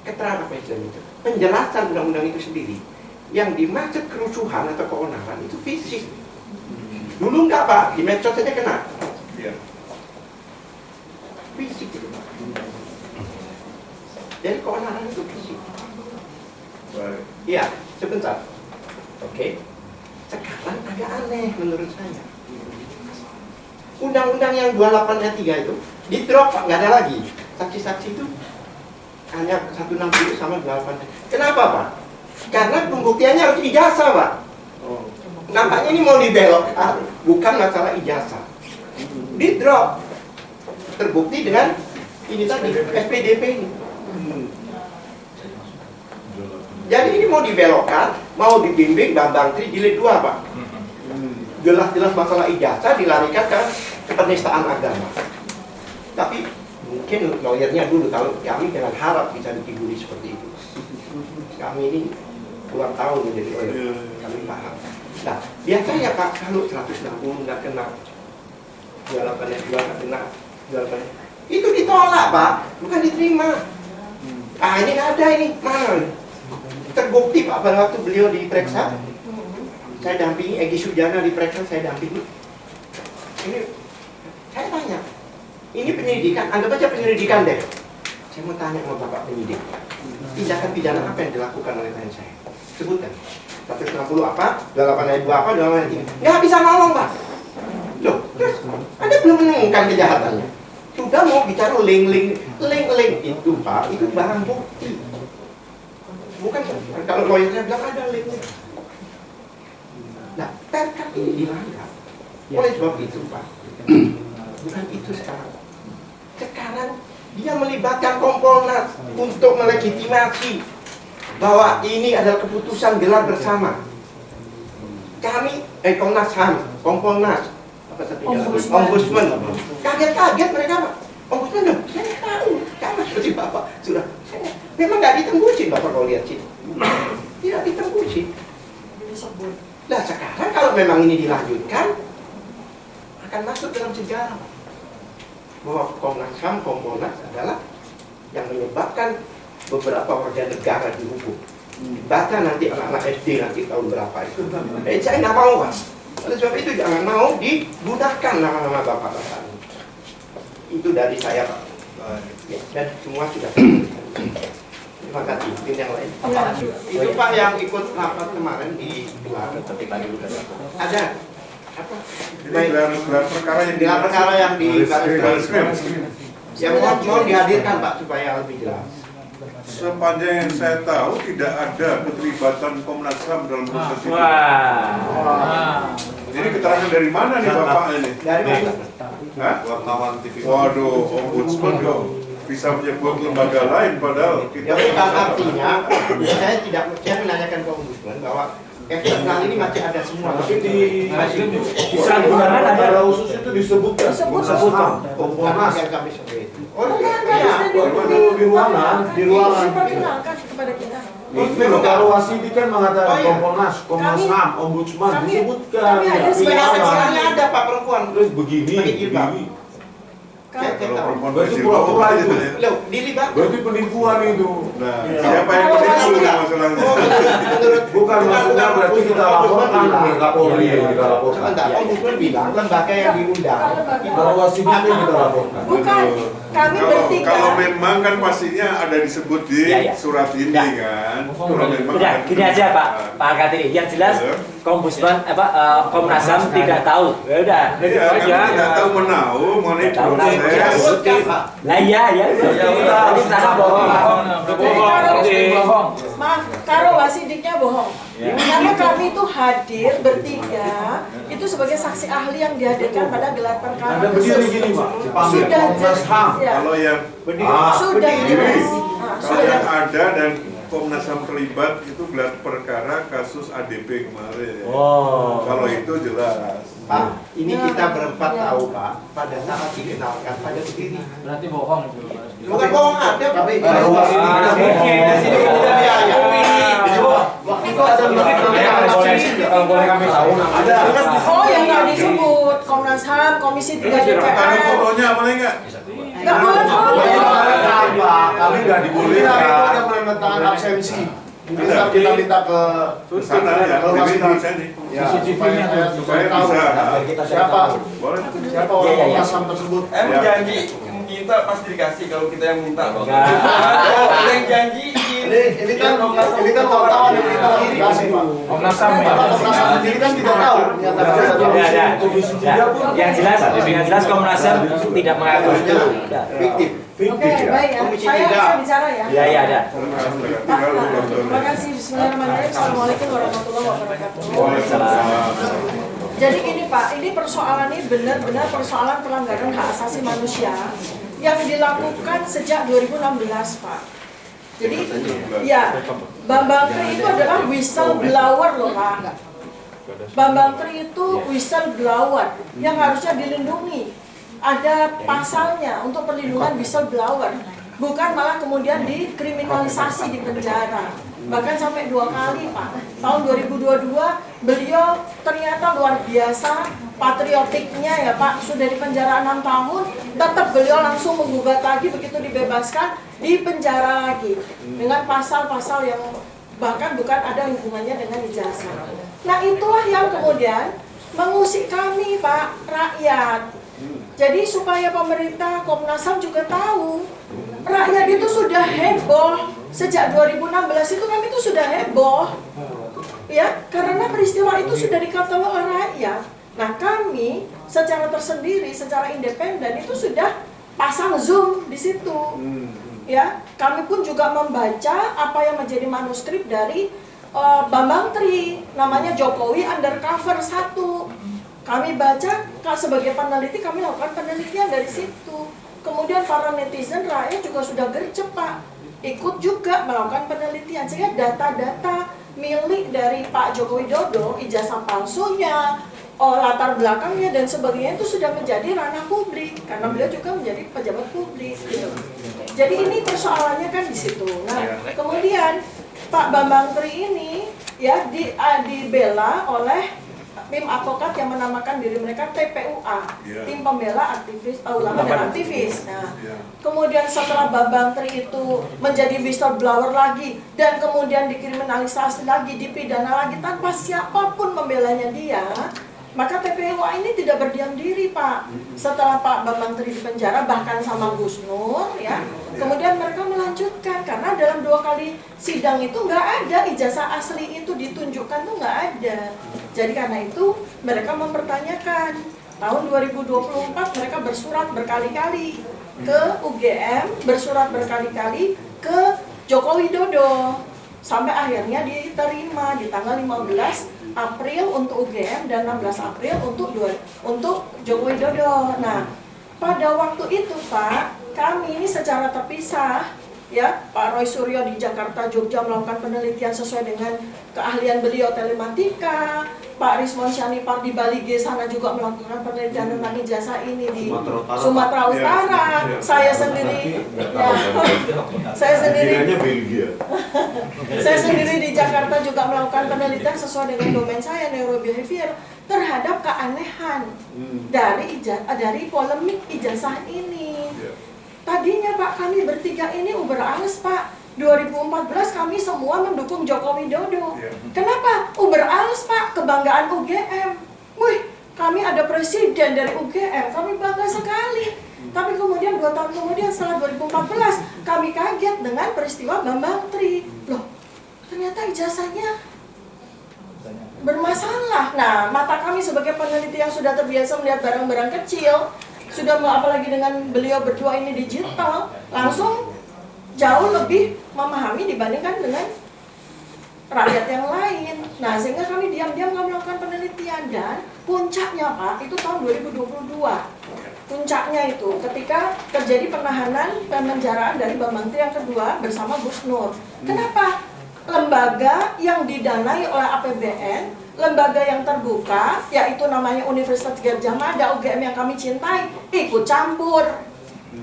keterangan apa itu? Penjelasan undang-undang itu sendiri yang dimaksud kerusuhan atau keonaran itu fisik. Dulu enggak Pak, di medsos saja kena. Iya. Fisik itu Pak. Jadi keonaran itu fisik. Baik. Iya, sebentar. Oke. Sekarang agak aneh menurut saya. Undang-undang yang 28 ayat 3 itu di drop Pak, nggak ada lagi. Saksi-saksi itu hanya 160 sama 28. Kenapa Pak? Karena pembuktiannya harus ijazah Pak. Oh. Nampaknya ini mau dibelokkan, bukan masalah ijazah. Di drop. Terbukti dengan ini tadi, SPDP ini. Jadi ini mau dibelokkan, mau dibimbing Bambang Tri jilid 2 Pak. Jelas-jelas masalah ijazah dilarikan ke penistaan agama. Tapi mungkin lawyernya dulu, kalau kami dengan harap bisa dikibuli seperti itu. Kami ini puluhan tahun menjadi lawyer, kami paham. Nah, biasanya Pak, kalau 160 nggak kena, 28 ayat 2 nggak kena, 28 itu ditolak Pak, bukan diterima. Ah ini nggak ada ini, mana? Terbukti Pak, pada waktu beliau diperiksa, saya dampingi, Egy Sujana diperiksa, saya dampingi. Ini, saya tanya, ini penyelidikan, anggap aja penyelidikan deh. Saya mau tanya sama Bapak penyidik, tindakan pidana apa yang dilakukan oleh klien saya? Sebutkan. 160 apa, 28 ayat 2 apa, 28 ayat 3. Nggak bisa nolong Pak. Loh, terus Anda belum menemukan kejahatannya. Sudah mau bicara link itu Pak, itu barang bukti. Bukan, kalau lawyernya bilang ada linknya. Nah, perkap ini dilanggar. Oleh sebab itu Pak, bukan itu sekarang. Sekarang dia melibatkan Kompolnas untuk melegitimasi bahwa ini adalah keputusan gelar bersama. Kami, Komnas HAM, Kompolnas, apa satunya? Ombudsman. Kaget-kaget mereka Pak. Ombudsman dong, saya tahu. Sama seperti Bapak sudah. Memang nggak ditembusin Bapak kalau lihat sini. Tidak ditembusin. Nah sekarang kalau memang ini dilanjutkan, akan masuk dalam sejarah bahwa Komnas HAM, Kompolnas adalah yang menyebabkan beberapa warga negara dihukum. Baca nanti anak-anak SD nanti tahun berapa itu. Saya nggak mau Pak. Oleh sebab itu jangan mau digunakan nama-nama bapak-bapak. Itu dari saya Pak. Ya, dan semua sudah. Terima kasih. Mungkin yang lain. Itu Pak yang ikut rapat kemarin di ada apa? Gelar perkara yang Gelar perkara yang di Baris Krim. yang mau dihadirkan Pak supaya lebih jelas. Sepanjang yang saya tahu tidak ada keterlibatan Komnas HAM dalam proses itu. Wah. Ini keterangan dari mana nih Bapak ini? Dari mana? Hah? Wartawan TV. Waduh, ombudsman dong. Bisa menyebut lembaga lain padahal kita Ya bukan artinya, saya menanyakan ke ombudsman bahwa eksternal ini masih ada semua. Tapi di Sandiwara ada khusus itu disebutkan. Disebutkan. Kompolnas. Yang kami sebut. Oh, enggak, di ruangan. diperkenalkan kepada kita. Itu loh, kalau Wasidi kan mengatakan Oh, iya. Kompolnas, Komnas Kami- HAM, Ombudsman kami- disebutkan. kami ada Ya, sebagai iya, Sekarang ada Pak perempuan. terus begini, Pakai jilbab. begini. kalau Saya tahu. perempuan Berarti berjilbab pura-pura gitu itu. ya. Loh, dilibatkan. Berarti penipuan itu. Nah, siapa yang menipu masalahnya? Bukan maksudnya berarti kita laporkan ke Kapolri yang kita laporkan. Sebentar, ombudsman bilang lembaga yang diundang. Kalau Wasidi itu yang kita laporkan. Bukan, kami bertiga. Kalau memang kan pastinya ada disebut di Ya. surat ini kan. Kalau memang Udah, ada gini disebut. aja Pak Kartini. Yang jelas Ombudsman Komnas HAM tidak tahu. Ya udah, Iya, itu kami aja. tidak tahu menau mengenai Tidak tahu. proses. Sebutkan, Pak. Lah iya ya. Jadi sana bohong. Jadi maaf, Karo Wasidiknya bohong. Karena kami itu hadir bertiga, itu sebagai saksi ahli yang dihadirkan pada gelar perkara. Ada berdiri gini Pak, dipanggil Sudah Komnas HAM. ya. Kalau yang Sudah berdiri, jelas. kalau yang ada dan Komnas HAM terlibat itu gelar perkara kasus ADP kemarin. Oh. Kalau itu jelas. Pak, ini Ya. kita berempat Ya. tahu Pak, pada saat dikenalkan pada berdiri. Berarti bohong. Bukan bohong ada, tapi Kalau Wasidi kita bohong. waktu itu ada Kalau boleh kami tahu Ada. Oh, yang nggak disebut Komnas HAM, Komisi 3 Ada DPR. fotonya boleh nggak? Nggak boleh foto. Pak, kami nggak dibolehkan. menandatangani absensi. Ada. Kita minta ke Sana ya, ini sini. CCTV-nya tuh. Supaya bisa. siapa Boleh. siapa orang Komnas HAM tersebut. Emang Ya. janji minta pasti dikasih kalau kita yang minta kok. Enggak. Ada yang janjiin. Ini kan wartawan yang minta dikasih Pak. Komnas HAM ya. Komnas HAM sendiri kan tidak tahu ternyata Ya. Yang jelas Komnas HAM tidak mengaku itu. Udah. fiktif. Oke, baik ya. Komisi Saya 3. bisa bicara ya. Ya, ya ada. Pak, terima kasih. Bismillahirrahmanirrahim. Assalamualaikum warahmatullahi wabarakatuh. Jadi gini Pak, ini persoalan ini benar-benar persoalan pelanggaran hak asasi manusia yang dilakukan sejak 2016 Pak. Jadi ya, Bambang Tri itu adalah whistleblower loh Pak. Bambang Tri itu whistleblower yang harusnya dilindungi. Ada pasalnya untuk perlindungan whistleblower, bukan malah kemudian dikriminalisasi di penjara. Bahkan sampai 2 kali Pak. Tahun 2022 beliau ternyata luar biasa patriotiknya ya Pak. Sudah di penjara 6 tahun, tetap beliau langsung menggugat lagi, begitu dibebaskan di penjara lagi dengan pasal-pasal yang bahkan bukan ada hubungannya dengan ijazah. Nah itulah yang kemudian mengusik kami Pak, rakyat. Jadi supaya pemerintah Komnas HAM juga tahu, rakyat itu sudah heboh sejak 2016 itu kami itu sudah heboh, ya karena peristiwa itu sudah diketahui oleh rakyat. Nah kami secara tersendiri, secara independen itu sudah pasang zoom di situ, ya kami pun juga membaca apa yang menjadi manuskrip dari Bambang Tri, namanya Jokowi Undercover 1. Kami baca, sebagai peneliti kami lakukan penelitian dari situ. Kemudian para netizen rakyat juga sudah gercep Pak, ikut juga melakukan penelitian. Sehingga data-data milik dari Pak Joko Widodo, ijazah palsunya, latar belakangnya dan sebagainya itu sudah menjadi ranah publik. Karena beliau juga menjadi pejabat publik gitu. Jadi ini persoalannya kan di situ. Nah kemudian Pak Bambang Tri ini ya dibela oleh tim advokat yang menamakan diri mereka TPUA, tim pembela aktivis ulama dan aktivis. Nah, kemudian setelah Bambang Tri itu menjadi whistleblower lagi dan kemudian dikriminalisasi lagi, dipidana lagi tanpa siapapun membelanya dia, maka TPUA ini tidak berdiam diri Pak. Setelah Pak Bambang Tri di penjara bahkan sama Gus Nur ya, kemudian mereka melanjutkan karena dalam 2 kali sidang itu nggak ada ijazah asli itu ditunjukkan tuh nggak ada. Jadi karena itu mereka mempertanyakan. Tahun 2024 mereka bersurat berkali-kali ke UGM, bersurat berkali-kali ke Joko Widodo. Sampai akhirnya diterima di tanggal 15 April untuk UGM dan 16 April untuk Joko Widodo. Nah, pada waktu itu Pak, kami ini secara terpisah, ya, Pak Roy Suryo di Jakarta, Jogja melakukan penelitian sesuai dengan keahlian beliau telematika. Pak Rismon Syanipar di Bali G sana juga melakukan penelitian tentang ijazah ini di Sumatera Utara. Saya sendiri, saya sendiri di Jakarta juga melakukan penelitian sesuai dengan domain saya, neurobehavior, terhadap keanehan dari polemik ijazah ini. Tadinya Pak, kami bertiga ini uber alles Pak. 2014 kami semua mendukung Joko Widodo. Kenapa? Uber alles Pak, kebanggaan UGM. Wih, kami ada presiden dari UGM, kami bangga sekali. Tapi kemudian 2 tahun kemudian setelah 2014, kami kaget dengan peristiwa Bambang Tri. Loh, ternyata ijazahnya bermasalah. Nah, mata kami sebagai peneliti yang sudah terbiasa melihat barang-barang kecil, sudah apalagi dengan beliau berdua ini digital, langsung jauh lebih memahami dibandingkan dengan rakyat yang lain. Nah, sehingga kami diam-diam melakukan penelitian, dan puncaknya Pak, itu tahun 2022. Puncaknya itu ketika terjadi penahanan pemenjaraan dari Bambang Tri yang kedua bersama Gus Nur. Kenapa? Lembaga yang didanai oleh APBN, lembaga yang terbuka, yaitu namanya Universitas Gadjah Mada, UGM yang kami cintai, ikut campur.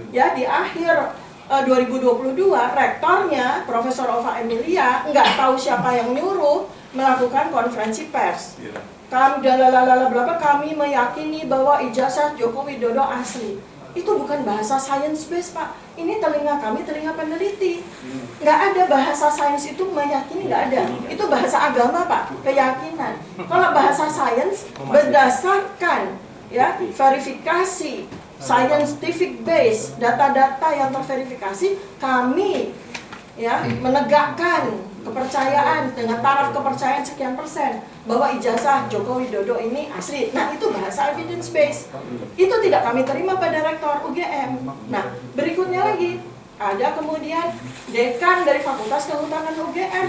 Ya, di akhir 2022, rektornya Profesor Ova Emilia nggak tahu siapa yang nyuruh melakukan konferensi pers. Kami meyakini bahwa ijazah Joko Widodo asli. Itu bukan bahasa science based Pak. Ini telinga kami, telinga peneliti. Nggak ada bahasa sains itu meyakini, nggak ada. Itu bahasa agama Pak, keyakinan. Kalau bahasa sains berdasarkan ya verifikasi scientific base, data-data yang terverifikasi, kami ya menegakkan kepercayaan dengan taraf kepercayaan sekian persen bahwa ijazah Joko Widodo ini asli. Nah, itu bahasa evidence base. Itu tidak kami terima pada rektor UGM. Nah, berikutnya lagi ada kemudian dekan dari Fakultas Kehutanan UGM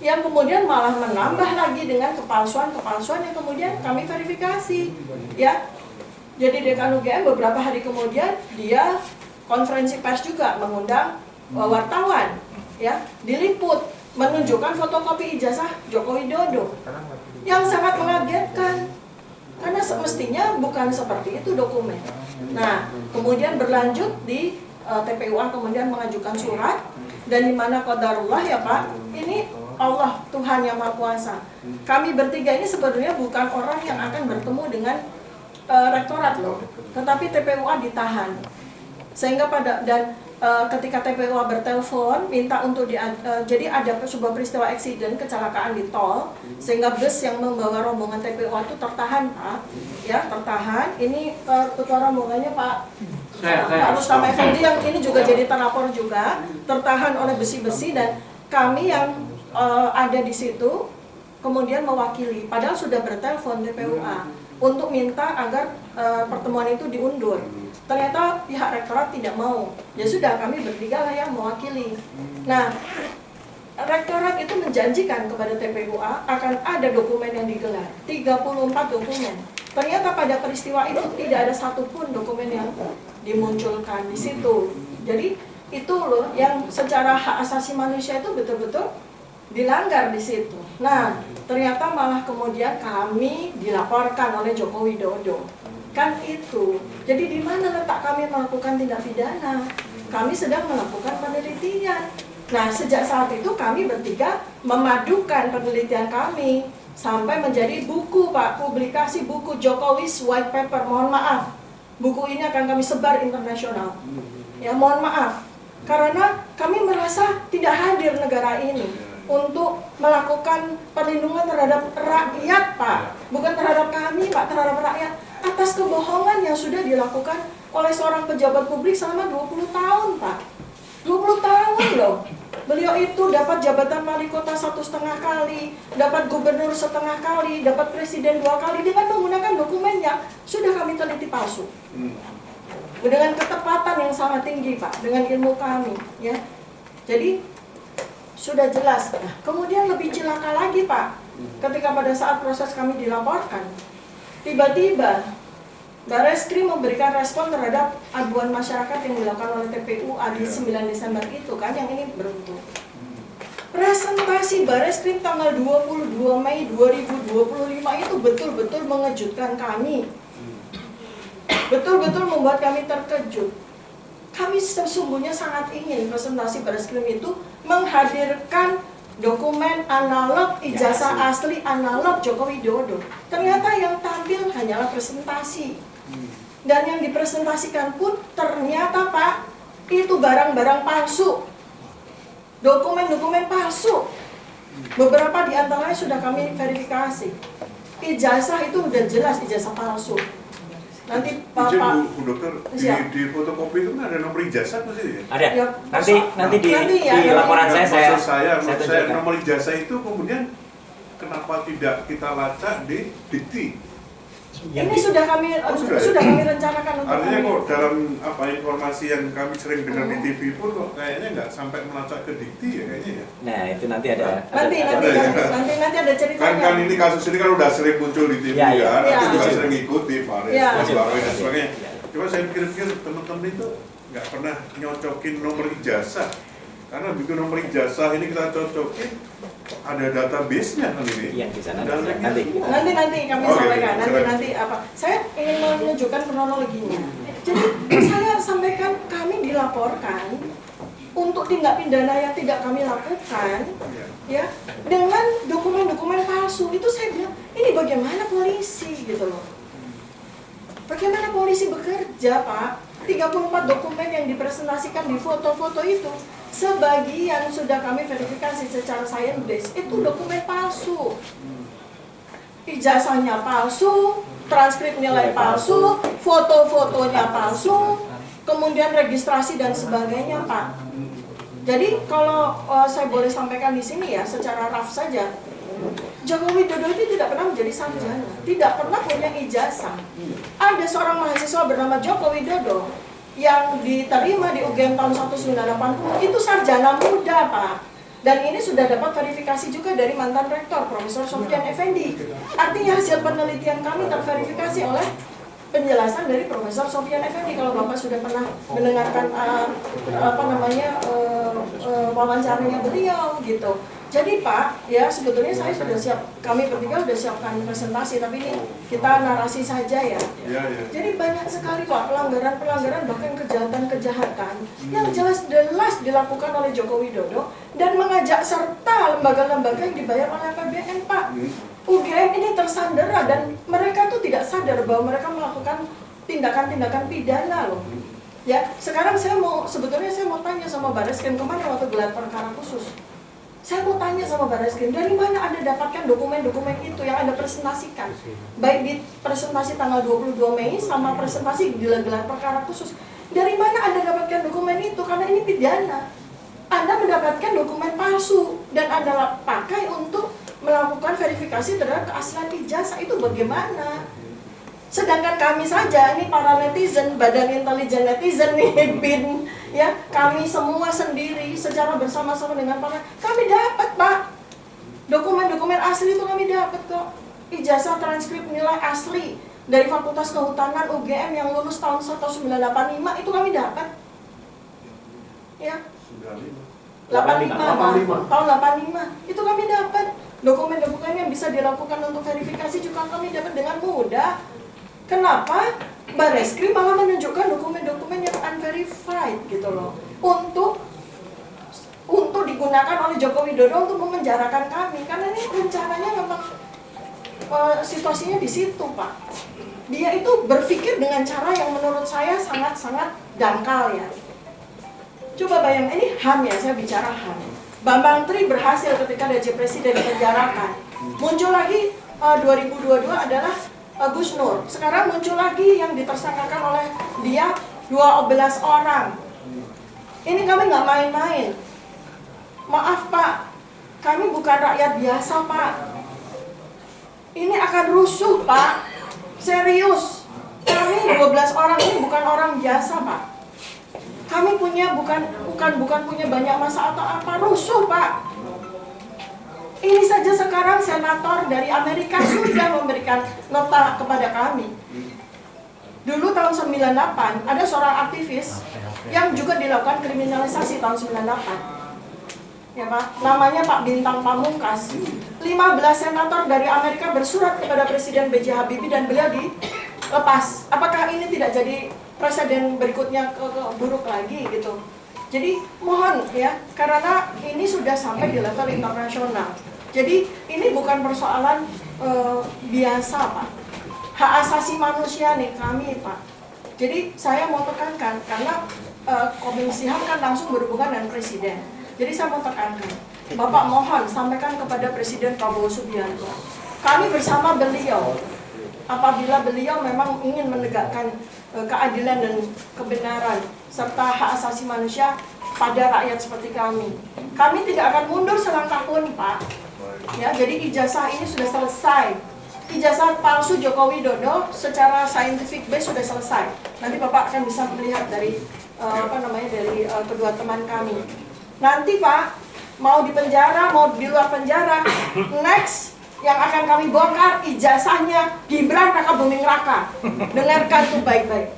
yang kemudian malah menambah lagi dengan kepalsuan-kepalsuan yang kemudian kami verifikasi, ya. Jadi dekan UGM beberapa hari kemudian dia konferensi pers juga mengundang wartawan, ya, diliput menunjukkan fotokopi ijazah Joko Widodo yang sangat mengagetkan karena semestinya bukan seperti itu dokumen. Nah, kemudian berlanjut di TPUA kemudian mengajukan surat, dan di mana qadarullah ya Pak, ini Allah Tuhan yang Maha Kuasa. Kami bertiga ini sebenarnya bukan orang yang akan bertemu dengan rektorat loh, tetapi TPUA ditahan sehingga ketika TPUA bertelepon minta untuk jadi ada sebuah peristiwa eksiden kecelakaan di tol sehingga bus yang membawa rombongan TPUA itu tertahan Pak, ya tertahan. Ini ketua rombongannya Pak Rustam Effendi yang ini juga jadi terlapor juga, tertahan oleh besi-besi, dan kami yang ada di situ kemudian mewakili, padahal sudah bertelepon TPUA untuk minta agar pertemuan itu diundur. Ternyata pihak rektorat tidak mau. Ya sudah, kami bertiga lah yang mewakili. Nah, rektorat itu menjanjikan kepada TPUA akan ada dokumen yang digelar, 34 dokumen. Ternyata pada peristiwa itu tidak ada satupun dokumen yang dimunculkan di situ. Jadi itu loh yang secara hak asasi manusia itu betul-betul dilanggar di situ. Nah, ternyata malah kemudian kami dilaporkan oleh Joko Widodo. Kan itu. Jadi di mana letak kami melakukan tindak pidana? Kami sedang melakukan penelitian. Nah, sejak saat itu kami bertiga memadukan penelitian kami sampai menjadi buku Pak, publikasi buku Jokowi's White Paper. Mohon maaf, buku ini akan kami sebar internasional. Ya, mohon maaf. Karena kami merasa tidak hadir negara ini untuk melakukan perlindungan terhadap rakyat Pak, bukan terhadap kami Pak, terhadap rakyat atas kebohongan yang sudah dilakukan oleh seorang pejabat publik selama 20 tahun Pak. 20 tahun loh. Beliau itu dapat jabatan wali kota 1,5 kali, dapat gubernur 1,5 kali, dapat presiden 2 kali dengan menggunakan dokumen yang sudah kami teliti palsu. Dengan ketepatan yang sangat tinggi Pak, dengan ilmu kami, ya. Jadi sudah jelas. Nah, kemudian lebih celaka lagi Pak, ketika pada saat proses kami dilaporkan, tiba-tiba Barreskrim memberikan respon terhadap aduan masyarakat yang dilakukan oleh TPU di 9 Desember itu kan, yang ini beruntung. Presentasi Barreskrim tanggal 22 Mei 2025 itu betul-betul mengejutkan kami. Betul-betul membuat kami terkejut. Kami sesungguhnya sangat ingin presentasi Barreskrim itu menghadirkan dokumen analog, ijazah asli analog Joko Widodo. Ternyata yang tampil hanyalah presentasi. Dan yang dipresentasikan pun ternyata Pak, itu barang-barang palsu. Dokumen-dokumen palsu. Beberapa di antaranya sudah kami verifikasi. Ijazah itu udah jelas ijazah palsu. Nanti Izin Bapak Bu Dokter, Siap. di fotokopi itu kan ada nomor ijazah pasti ya? Ada. Ya, Nanti ya, di laporan Maksud saya saya tunjukkan. nomor ijazah itu kemudian kenapa tidak kita lacak di dikti? ini sudah kami sudah ya? kami rencanakan untuk Artinya kami. kok dalam informasi yang kami sering dengar di TV pun kok kayaknya nggak sampai melacak ke dikti ya kayaknya ya? Nah, itu nanti ada. Nanti ada ceritanya. Kan ini kasus ini kan udah sering muncul di TV Ya, kan, ya. aku juga Ya. sering ikuti Faris, Ya. dan sebagainya dan sebagainya. Cuma saya pikir-pikir teman-teman itu nggak pernah nyocokin nomor ijazah, karena begitu nomor ijazah ini kita cocokin ada database-nya kan ini. Yang di sana Dan nanti. Nanti kami Oke, sampaikan. silakan. Nanti apa? Saya ingin menunjukkan kronologinya. Jadi saya sampaikan kami dilaporkan untuk tindak pidana yang tidak kami lakukan, ya, dengan dokumen-dokumen palsu. Itu saya bilang, ini bagaimana polisi gitu loh. Bagaimana polisi bekerja, Pak? 34 dokumen yang dipresentasikan di foto-foto itu, sebagian sudah kami verifikasi secara science based, itu dokumen palsu. Ijazahnya palsu, transkrip nilai palsu, foto-fotonya palsu, kemudian registrasi dan sebagainya, Pak. Jadi kalau saya boleh sampaikan di sini ya, secara rough saja, Joko Widodo itu tidak pernah menjadi sarjana, tidak pernah punya ijazah. Ada seorang mahasiswa bernama Joko Widodo yang diterima di UGM tahun 1980, itu sarjana muda, Pak. Dan ini sudah dapat verifikasi juga dari mantan rektor, Profesor Sofyan Effendi. Artinya hasil penelitian kami terverifikasi oleh penjelasan dari Profesor Sofyan Effendi. Kalau Bapak sudah pernah mendengarkan wawancaranya beliau gitu. Jadi Pak, ya sebetulnya saya sudah siap, kami bertiga sudah siapkan presentasi, tapi ini kita narasi saja ya. Ya. Jadi banyak sekali Pak pelanggaran-pelanggaran, bahkan kejahatan-kejahatan yang jelas-jelas dilakukan oleh Joko Widodo dan mengajak serta lembaga-lembaga yang dibayar oleh APBN, Pak. UGM ini tersandera dan mereka tuh tidak sadar bahwa mereka melakukan tindakan-tindakan pidana loh. Ya, sekarang sebetulnya saya mau tanya sama Barreskrim kemarin waktu gelar perkara khusus. Saya mau tanya sama Barreskrim, dari mana Anda dapatkan dokumen-dokumen itu yang Anda presentasikan? Baik di presentasi tanggal 22 Mei sama presentasi di gelar perkara khusus. Dari mana Anda dapatkan dokumen itu? Karena ini pidana. Anda mendapatkan dokumen palsu dan Anda pakai untuk melakukan verifikasi terhadap keaslian ijazah. Itu bagaimana? Sedangkan kami saja, ini para netizen, Badan Intelijen Netizen nih, BIN, ya, kami semua sendiri secara bersama-sama dengan para, kami dapat Pak, dokumen-dokumen asli itu kami dapat kok. Ijazah transkrip nilai asli dari Fakultas Kehutanan UGM yang lulus tahun 1985 itu kami dapat. Ya. 85. Tahun 85 itu kami dapat. Dokumen-dokumen yang bisa dilakukan untuk verifikasi juga kami dapat dengan mudah. Kenapa Barreskrim malah menunjukkan dokumen-dokumen yang unverified gitu loh, untuk digunakan oleh Joko Widodo untuk memenjarakan kami, karena ini rencananya memang situasinya di situ, Pak. Dia itu berpikir dengan cara yang menurut saya sangat-sangat dangkal ya. Coba bayangin, ini HAM ya, saya bicara HAM. Bambang Tri berhasil ketika DJ Presiden dipenjarakan. Muncul lagi 2022 adalah Gus Nur. Sekarang muncul lagi yang ditersangkakan oleh dia 12 orang. Ini kami nggak main-main. Maaf Pak, kami bukan rakyat biasa Pak. Ini akan rusuh Pak. Serius. Kami 12 orang ini bukan orang biasa Pak. Kami punya bukan punya banyak masa atau apa, rusuh Pak. Ini saja sekarang senator dari Amerika sudah memberikan nota kepada kami. Dulu tahun 98 ada seorang aktivis yang juga dilakukan kriminalisasi tahun 98. Ya Pak, namanya Pak Bintang Pamungkas. 15 senator dari Amerika bersurat kepada Presiden B.J. Habibie dan beliau dilepas. Apakah ini tidak jadi presiden berikutnya ke buruk lagi gitu? Jadi mohon ya, karena ini sudah sampai di level internasional. Jadi ini bukan persoalan biasa Pak. Hak asasi manusia nih kami Pak. Jadi saya mau tekankan karena Komisi HAM kan langsung berhubungan dengan Presiden. Jadi saya mau tekankan, Bapak mohon sampaikan kepada Presiden Prabowo Subianto. Kami bersama beliau, apabila beliau memang ingin menegakkan keadilan dan kebenaran serta hak asasi manusia pada rakyat seperti kami. Kami tidak akan mundur selangkah pun, Pak. Ya, jadi ijazah ini sudah selesai. Ijazah palsu Joko Widodo secara scientific base sudah selesai. Nanti Bapak akan bisa melihat dari dari kedua teman kami. Nanti Pak, mau di penjara, mau di luar penjara, next yang akan kami bongkar ijazahnya Gibran Raka Buming Raka. Dengarkan tuh baik-baik.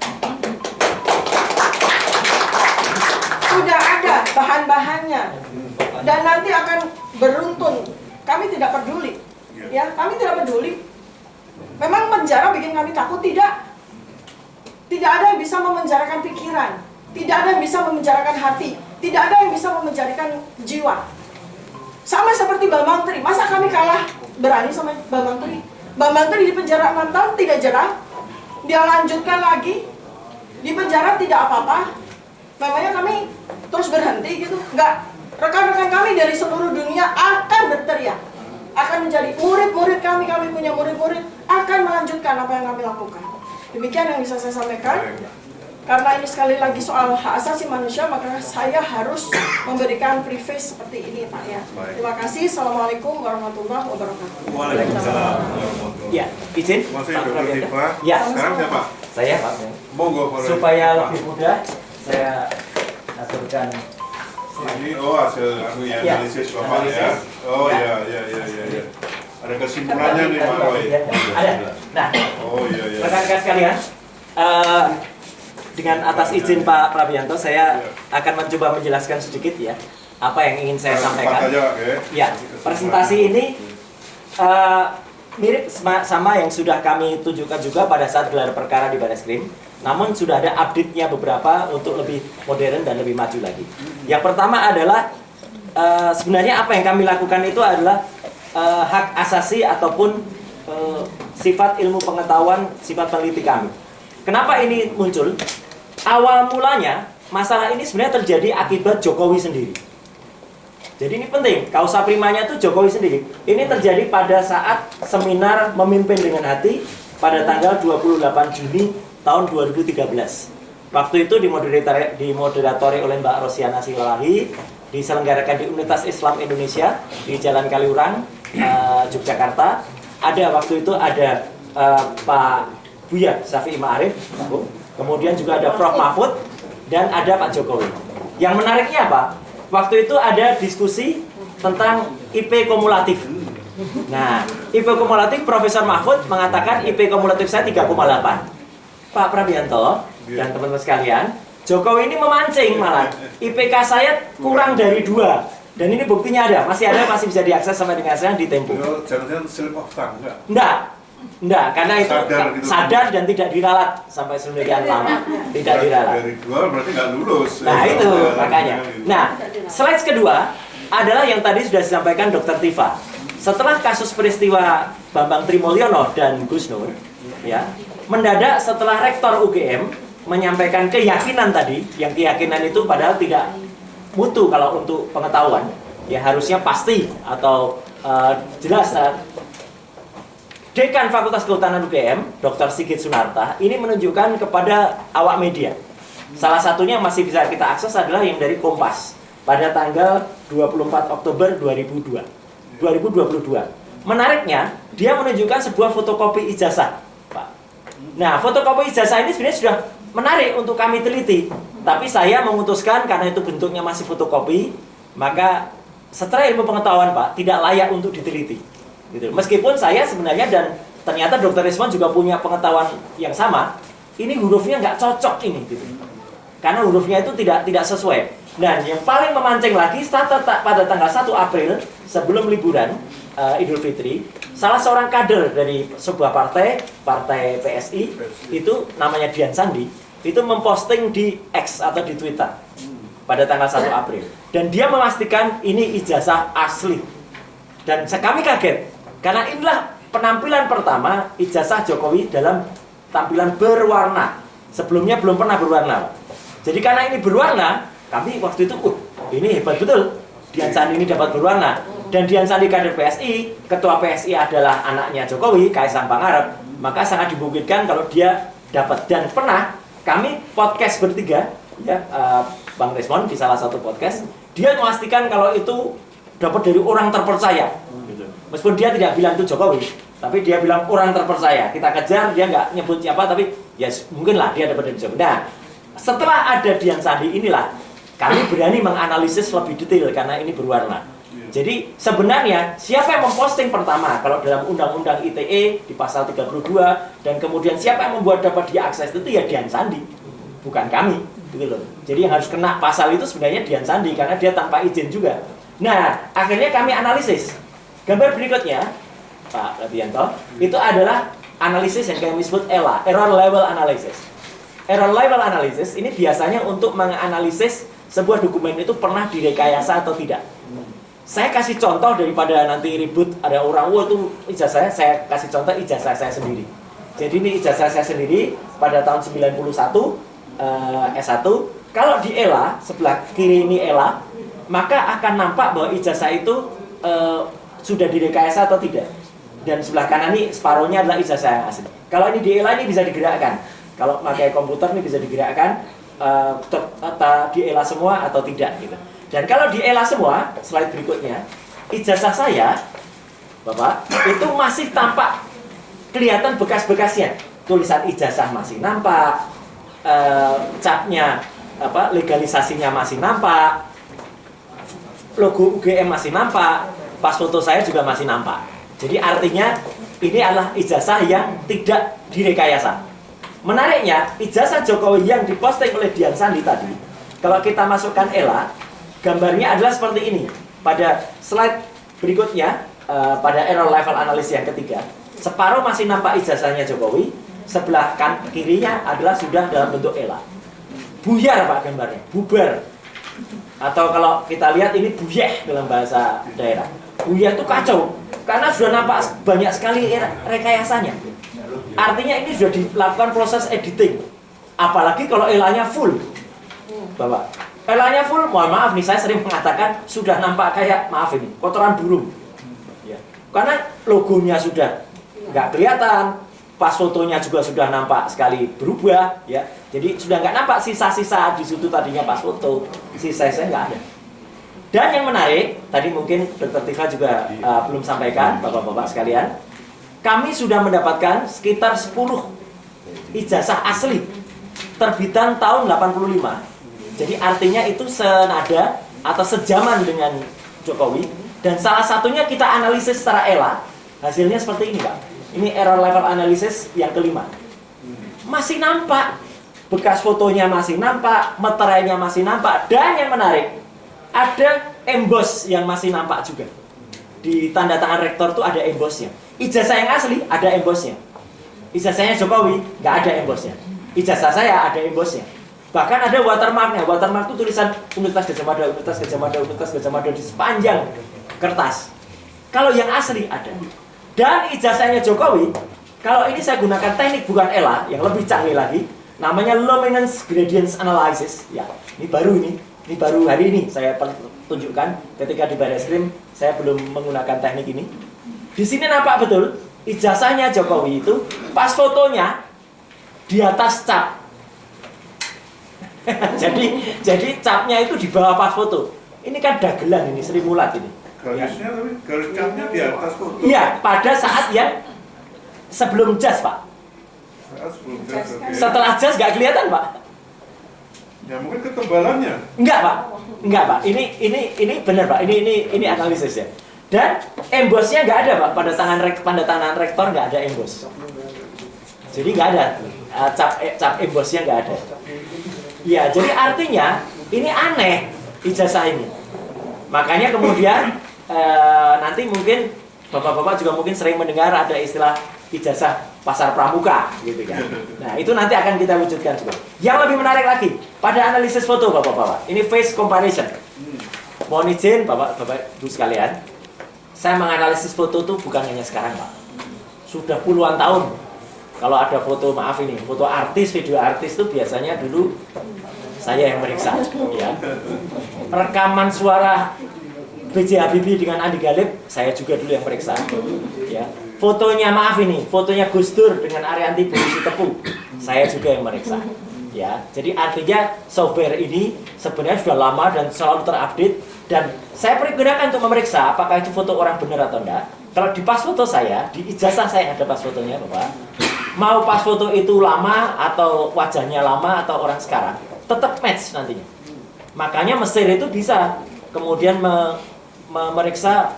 Sudah ada bahan-bahannya dan nanti akan beruntun. Kami tidak peduli, ya kami tidak peduli. Memang penjara bikin kami takut? Tidak. Tidak ada yang bisa memenjarakan pikiran, tidak ada yang bisa memenjarakan hati. Tidak ada yang bisa memenjarakan jiwa. Sama seperti Bambang Tri. Masa kami kalah berani sama Bambang Tri? Bambang Tri di penjara 6 tahun tidak jerah. Dia lanjutkan lagi. Di penjara tidak apa-apa. Memangnya kami terus berhenti gitu? Enggak. Rekan-rekan kami dari seluruh dunia akan berteriak. Akan menjadi murid-murid kami punya murid-murid akan melanjutkan apa yang kami lakukan. Demikian yang bisa saya sampaikan. Karena ini sekali lagi soal hak asasi manusia, maka saya harus memberikan preface seperti ini, Pak ya. Terima kasih. Assalamualaikum warahmatullahi wabarakatuh. Waalaikumsalam. Ya, izin. Masih Pak Dr. Prabianto. Tifa. Ya. Sekarang siapa? Saya Pak. Monggo. Supaya lebih mudah, saya aturkan. Ini hasil analisis Bapak ya. Oh ya. Ada kesimpulannya nih Pak Roy. Ada. Nah, rekan-rekan sekalian, dengan atas izin Pak Prabianto, saya akan mencoba menjelaskan sedikit ya apa yang ingin saya sampaikan. Ya, presentasi ini mirip sama yang sudah kami tunjukkan juga pada saat gelar perkara di Barreskrim. Namun sudah ada update-nya beberapa untuk lebih modern dan lebih maju lagi. Yang pertama adalah sebenarnya apa yang kami lakukan itu adalah hak asasi ataupun sifat ilmu pengetahuan, sifat peneliti kami. Kenapa ini muncul? Awal mulanya masalah ini sebenarnya terjadi akibat Jokowi sendiri. Jadi ini penting, kausa primanya itu Jokowi sendiri. Ini terjadi pada saat seminar Memimpin dengan Hati pada tanggal 28 Juni tahun 2013. Waktu itu dimoderatori oleh Mbak Rosiana Silalahi, diselenggarakan di Universitas Islam Indonesia di Jalan Kaliurang, Yogyakarta. Waktu itu ada Pak Buya Syafi'i Ma'arif, kemudian juga ada Prof. Mahfud, dan ada Pak Jokowi. Yang menariknya apa? Waktu itu ada diskusi tentang IP kumulatif. Nah, IP kumulatif Profesor Mahfud mengatakan IP kumulatif saya 3,8. Pak Prabianto dan teman-teman sekalian, Jokowi ini memancing malah. IPK saya kurang dari 2. Dan ini buktinya ada, masih bisa diakses sampai dengan sekarang di Tempo. Jangan-jangan slip of tongue, enggak? Enggak, karena itu sadar dan tidak diralat sampai sedemikian lama. Tidak diralat. Dari 2 berarti nggak lulus. Nah itu makanya. Nah, slide kedua adalah yang tadi sudah disampaikan Dr. Tifa. Setelah kasus peristiwa Bambang Trimulyono dan Gus Nur, ya, mendadak setelah Rektor UGM menyampaikan keyakinan tadi, yang keyakinan itu padahal tidak mutu kalau untuk pengetahuan, ya harusnya pasti atau jelas. Dekan Fakultas Kehutanan UGM, Dr. Sigit Sunarta, ini menunjukkan kepada awak media. Salah satunya yang masih bisa kita akses adalah yang dari Kompas pada tanggal 24 Oktober 2022. Menariknya, dia menunjukkan sebuah fotokopi ijazah, Pak. Nah, fotokopi ijazah ini sebenarnya sudah menarik untuk kami teliti. Tapi saya memutuskan karena itu bentuknya masih fotokopi, maka secara ilmu pengetahuan Pak tidak layak untuk diteliti. Gitu. Meskipun saya sebenarnya dan ternyata Dr. Rismon juga punya pengetahuan yang sama, ini hurufnya nggak cocok ini, gitu. Karena hurufnya itu tidak sesuai. Dan yang paling memancing lagi, pada tanggal 1 April sebelum liburan Idul Fitri, salah seorang kader dari sebuah partai PSI itu namanya Dian Sandi, itu memposting di X atau di Twitter pada tanggal 1 April. Dan dia memastikan ini ijazah asli. Dan kami kaget, karena inilah penampilan pertama ijazah Jokowi dalam tampilan berwarna. Sebelumnya belum pernah berwarna. Jadi karena ini berwarna, kami waktu itu, ini hebat betul. Dian Sandi ini dapat berwarna. Dan Dian Sandi kader PSI, ketua PSI adalah anaknya Jokowi, Kaisang Pangarep. Maka sangat dimungkinkan kalau dia dapat. Dan pernah kami podcast bertiga, ya, Bang Rismon di salah satu podcast, dia memastikan kalau itu dapat dari orang terpercaya. Meskipun dia tidak bilang itu Jokowi, tapi dia bilang orang terpercaya. Kita kejar, dia nggak nyebut siapa, tapi ya mungkin lah dia dapat dari Jokowi. Nah, setelah ada Dian Sandi inilah kami berani menganalisis lebih detail karena ini berwarna. Jadi sebenarnya siapa yang memposting pertama kalau dalam Undang-Undang ITE di pasal 32 dan kemudian siapa yang membuat dapat diakses itu ya Dian Sandi, bukan kami, gitu loh. Jadi yang harus kena pasal itu sebenarnya Dian Sandi karena dia tanpa izin juga. Nah, akhirnya kami analisis. Gambar berikutnya, Pak Rabianto, itu adalah analisis yang kami sebut ELA, Error Level Analysis. Error Level Analysis ini biasanya untuk menganalisis sebuah dokumen itu pernah direkayasa atau tidak. Saya kasih contoh daripada nanti ribut ada orang, wah itu ijazah saya kasih contoh ijazah saya sendiri. Jadi ini ijazah saya sendiri pada tahun 91 S1. Kalau di ELA, sebelah kiri ini ELA, maka akan nampak bahwa ijazah itu sudah direkayasa atau tidak. Dan sebelah kanan ini separuhnya adalah ijazah yang asli. Kalau ini di ELA ini bisa digerakkan. Kalau pakai komputer ini bisa digerakkan di ELA semua atau tidak gitu. Dan kalau di ELA semua, slide berikutnya, ijazah saya, Bapak, itu masih tampak kelihatan bekas-bekasnya. Tulisan ijazah masih nampak, capnya, legalisasinya masih nampak, logo UGM masih nampak, pas foto saya juga masih nampak. Jadi artinya ini adalah ijazah yang tidak direkayasa. Menariknya, ijazah Jokowi yang diposting oleh Dian Sandi tadi, kalau kita masukkan ELA, gambarnya adalah seperti ini. Pada slide berikutnya, pada error level analysis yang ketiga, separuh masih nampak ijazahnya Jokowi, sebelah kirinya adalah sudah dalam bentuk ELA. Buyar Pak gambarnya, bubar. Atau kalau kita lihat ini buyeh dalam bahasa daerah. Buyeh itu kacau, karena sudah nampak banyak sekali rekayasanya. Artinya ini sudah dilakukan proses editing. Apalagi kalau ELA-nya full, Bapak. ELA-nya full, mohon maaf nih, saya sering mengatakan sudah nampak kayak, maaf ini, kotoran burung. Ya. Karena logonya sudah nggak kelihatan, pas fotonya juga sudah nampak sekali berubah, ya. Jadi sudah nggak nampak sisa-sisa di situ tadinya pas foto, sisa-sisa nggak ada. Dan yang menarik, tadi mungkin Dr. Tifa juga belum sampaikan, Bapak-Bapak sekalian, kami sudah mendapatkan sekitar 10 ijazah asli terbitan tahun 85. Jadi artinya itu senada atau sejaman dengan Jokowi. Dan salah satunya kita analisis secara ELA, hasilnya seperti ini Pak. Ini error level analysis yang kelima. Masih nampak, bekas fotonya masih nampak, meterainya masih nampak. Dan yang menarik, ada emboss yang masih nampak juga. Di tanda tangan rektor tuh ada embossnya. Ijazah yang asli ada embossnya. Ijazahnya Jokowi nggak ada embossnya. Ijazah saya ada embossnya. Bahkan ada watermarknya. Watermark itu tulisan Universitas Gadjah Mada, Universitas Gadjah Mada, Universitas Gadjah Mada di sepanjang kertas. Kalau yang asli ada. Dan ijazahnya Jokowi, kalau ini saya gunakan teknik bukan ELA yang lebih canggih lagi, namanya Luminance Gradients Analysis. Ya, ini baru hari ini saya tunjukkan ketika di Barreskrim saya belum menggunakan teknik ini. Di sini nampak betul ijazahnya Jokowi itu pas fotonya di atas cap. jadi capnya itu di bawah pas foto. Ini kan dagelan ini Sri Mulat ini. Garisnya tapi garis capnya di atas foto. Iya, pada saat yang sebelum jas Pak. Sebelum jas, okay. Setelah jas nggak kelihatan Pak. Ya mungkin ketebalannya. Enggak Pak. Ini benar Pak. Ini analisis ya. Dan embossnya nggak ada Pak. Pada tangan rektor nggak ada emboss. Jadi nggak ada cap embossnya nggak ada. Ya, jadi artinya ini aneh ijazah ini. Makanya kemudian nanti mungkin bapak-bapak juga mungkin sering mendengar ada istilah ijazah pasar pramuka gitu kan. Nah, itu nanti akan kita wujudkan juga. Yang lebih menarik lagi, pada analisis foto bapak-bapak, ini face comparison. Mohon izin bapak-bapak Ibu sekalian, saya menganalisis foto itu bukan hanya sekarang Pak. Sudah puluhan tahun. Kalau ada foto, maaf ini, foto artis, video artis itu biasanya dulu saya yang meriksa ya. Rekaman suara B.J. Habibie dengan Andi Galib, saya juga dulu yang periksa ya. Fotonya, maaf ini, fotonya Gus Dur dengan Arianti Budi Tepu, saya juga yang meriksa ya. Jadi artinya software ini sebenarnya sudah lama dan selalu terupdate, dan saya gunakan untuk memeriksa apakah itu foto orang benar atau enggak. Kalau di pas foto saya, di ijazah saya ada pas fotonya Bapak, mau pas foto itu lama atau wajahnya lama atau orang sekarang, tetap match nantinya. Makanya Mesir itu bisa kemudian memeriksa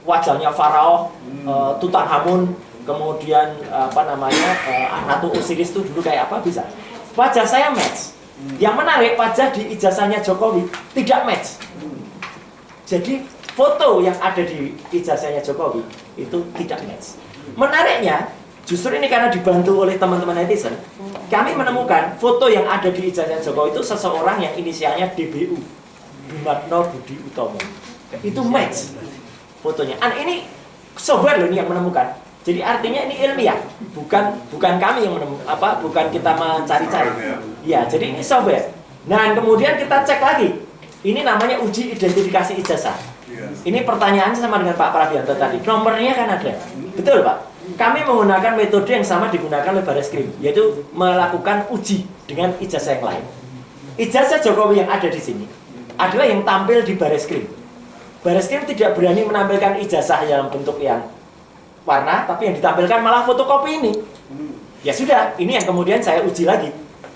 wajahnya Faraoh, Tutankhamun, kemudian Ratu Osiris itu dulu kayak apa, bisa. Wajah saya match. Yang menarik, wajah di ijazahnya Jokowi tidak match. Jadi foto yang ada di ijazahnya Jokowi itu tidak match. Menariknya, justru ini karena dibantu oleh teman-teman netizen, kami menemukan foto yang ada di ijazah Jokowi itu seseorang yang inisialnya DBU, Dimatno Budi Utomo. Itu match fotonya. Ini software loh ini yang menemukan. Jadi artinya ini ilmiah, bukan kami yang menemukan, bukan kita mencari-cari. Ya, jadi ini software. Nah, kemudian kita cek lagi. Ini namanya uji identifikasi ijazah. Ini pertanyaan sama dengan Pak Prabianto tadi. Nomornya kan ada. Betul Pak? Kami menggunakan metode yang sama digunakan oleh Bareskrim, yaitu melakukan uji dengan ijazah yang lain. Ijazah Jokowi yang ada di sini adalah yang tampil di Bareskrim. Bareskrim tidak berani menampilkan ijazah dalam bentuk yang warna, tapi yang ditampilkan malah fotokopi ini. Ya sudah, ini yang kemudian saya uji lagi.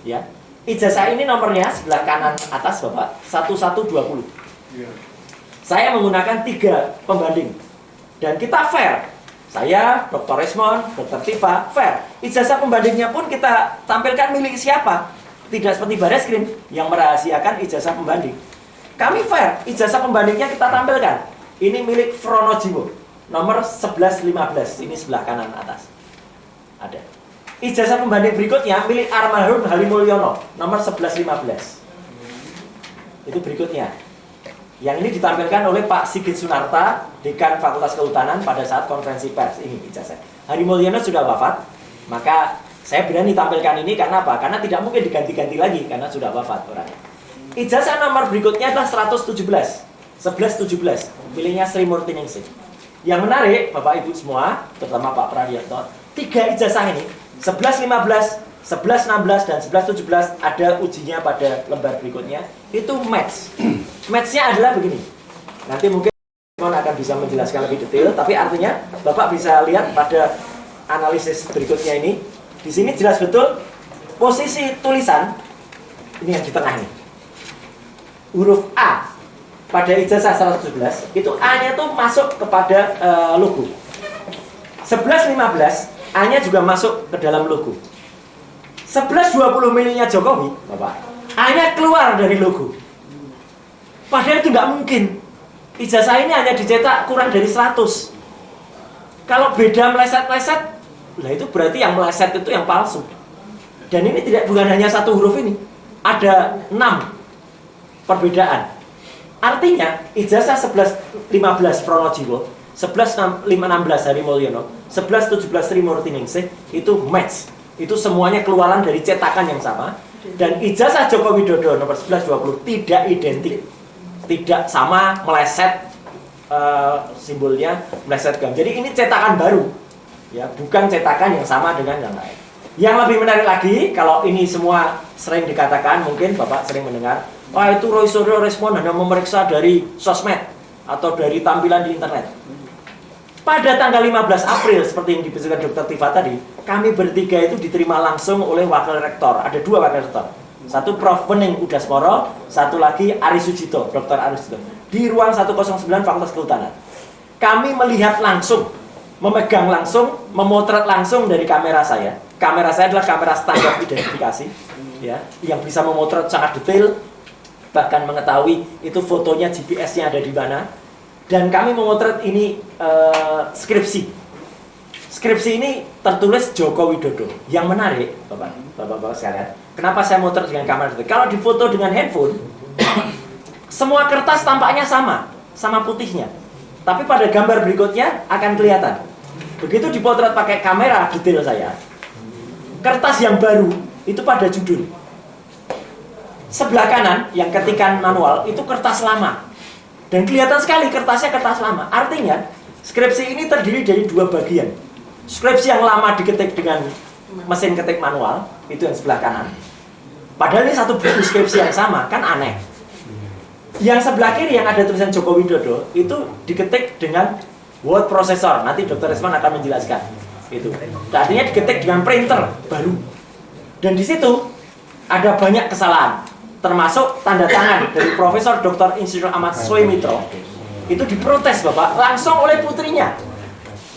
Ya, ijazah ini nomornya sebelah kanan atas Bapak 1120. Saya menggunakan 3 pembanding dan kita fair. Saya, Dr. Resmond, Dr. Tifa, fair. Ijazah pembandingnya pun kita tampilkan milik siapa. Tidak seperti Bareskrim yang merahasiakan ijazah pembanding. Kami fair, ijazah pembandingnya kita tampilkan. Ini milik Fronojiwo, nomor 1115, ini sebelah kanan atas. Ada. Ijazah pembanding berikutnya milik almarhum Halim Mulyono, nomor 1115. Itu berikutnya. Yang ini ditampilkan oleh Pak Sigit Sunarta, Dekan Fakultas Kehutanan pada saat konferensi pers. Ini ijazah. Halim Mulyono sudah wafat, maka saya berani tampilkan ini karena apa? Karena tidak mungkin diganti-ganti lagi karena sudah wafat orangnya. Ijazah nomor berikutnya adalah 1117, miliknya Sri Murti Ningsih. Yang menarik, Bapak Ibu semua, terutama Pak Prabianto, 3 ijazah ini, 1115, 1116, dan 1117 ada ujinya pada lembar berikutnya, itu match. Matchnya adalah begini. Nanti mungkin teman akan bisa menjelaskan lebih detail, tapi artinya Bapak bisa lihat pada analisis berikutnya ini. Di sini jelas betul posisi tulisan ini yang di tengah ini. Huruf A pada ijazah 117 itu A-nya tuh masuk kepada logo. 1115 A-nya juga masuk ke dalam logo. 1120 miliknya Jokowi, Bapak, A-nya keluar dari logo. Padahal itu nggak mungkin. Ijazah ini hanya dicetak kurang dari 100. Kalau beda meleset-meleset, lah itu berarti yang meleset itu yang palsu. Dan ini bukan hanya 1 huruf ini, ada 6 perbedaan. Artinya ijazah 1115 Fronojiwo, 1116 Halim Mulyono, 1117 Sri Murti Ningsih itu match. Itu semuanya keluaran dari cetakan yang sama. Dan ijazah Joko Widodo nomor 1120 tidak identik, tidak sama, meleset simbolnya meleset gam. Jadi ini cetakan baru, ya, bukan cetakan yang sama dengan yang lain. Yang lebih menarik lagi, kalau ini semua sering dikatakan, mungkin Bapak sering mendengar, wah itu Roy Suryo Resmond hanya memeriksa dari sosmed atau dari tampilan di internet. Pada tanggal 15 April, seperti yang dibicarakan Dr. Tifa tadi, kami bertiga itu diterima langsung oleh wakil rektor. Ada 2 wakil rektor. Satu Prof. Wening Udasmoro, satu lagi Ari Sujito, Dr. Ari Sujito. Di ruang 109 Fakultas Kehutanan. Kami melihat langsung, memegang langsung, memotret langsung dari kamera saya. Kamera saya adalah kamera standar identifikasi, ya, yang bisa memotret sangat detail, bahkan mengetahui itu fotonya GPS-nya ada di mana. Dan kami memotret ini skripsi. Skripsi ini tertulis Joko Widodo. Yang menarik, Bapak-bapak sekalian, kenapa saya motret dengan kamera itu? Kalau difoto dengan handphone, semua kertas tampaknya sama putihnya. Tapi pada gambar berikutnya akan kelihatan. Begitu dipotret pakai kamera detail saya, kertas yang baru itu pada judul. Sebelah kanan yang ketikan manual itu kertas lama. Dan kelihatan sekali kertasnya kertas lama. Artinya, skripsi ini terdiri dari dua bagian. Skripsi yang lama diketik dengan mesin ketik manual, itu yang sebelah kanan. Padahal ini satu buku skripsi yang sama, kan aneh. Yang sebelah kiri yang ada tulisan Joko Widodo, itu diketik dengan word processor. Nanti Dr. Resman akan menjelaskan. Itu. Artinya diketik dengan printer baru. Dan di situ ada banyak kesalahan. Termasuk tanda tangan dari Profesor Dr. Insinyur Ahmad Soemitro. Itu diprotes Bapak, langsung oleh putrinya.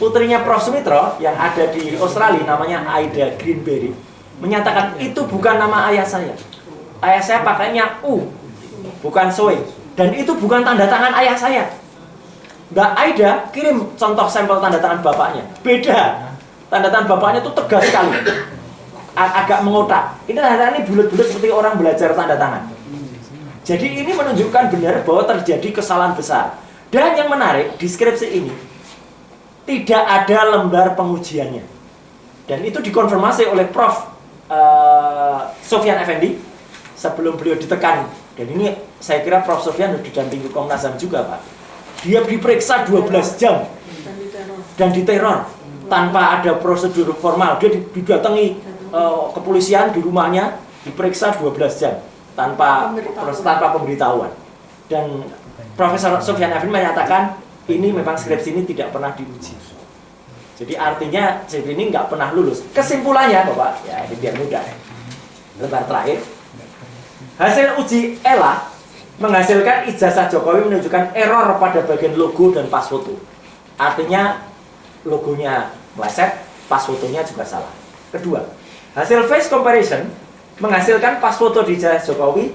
Putrinya Prof. Sumitro yang ada di Australia namanya Aida Greenberry menyatakan itu bukan nama ayah saya. Ayah saya pakainya U, bukan Soe. Dan itu bukan tanda tangan ayah saya. Mbak Aida kirim contoh sampel tanda tangan bapaknya. Beda. Tanda tangan bapaknya itu tegas sekali. Agak mengotak. Ini tanda tangan ini bulat-bulat seperti orang belajar tanda tangan. Jadi ini menunjukkan benar bahwa terjadi kesalahan besar. Dan yang menarik, di skripsi ini tidak ada lembar pengujiannya. Dan itu dikonfirmasi oleh Prof. Sofyan Effendi sebelum beliau ditekan. Dan ini saya kira Prof. Sofyan sudah didampingi Komnas HAM juga Pak. Dia diperiksa 12 jam dan diteror tanpa ada prosedur formal. Dia didatangi kepolisian di rumahnya, diperiksa 12 jam tanpa pemberitahuan. Dan Profesor Sofyan Effendi menyatakan ini memang skripsi ini tidak pernah diuji. Jadi artinya skripsi ini nggak pernah lulus. Kesimpulannya Bapak, ya ini biar mudah. Lembar terakhir. Hasil uji ELA menghasilkan ijazah Jokowi menunjukkan error pada bagian logo dan pas foto. Artinya logonya meleset, pas fotonya juga salah. Kedua, hasil face comparison menghasilkan pas foto di ijazah Jokowi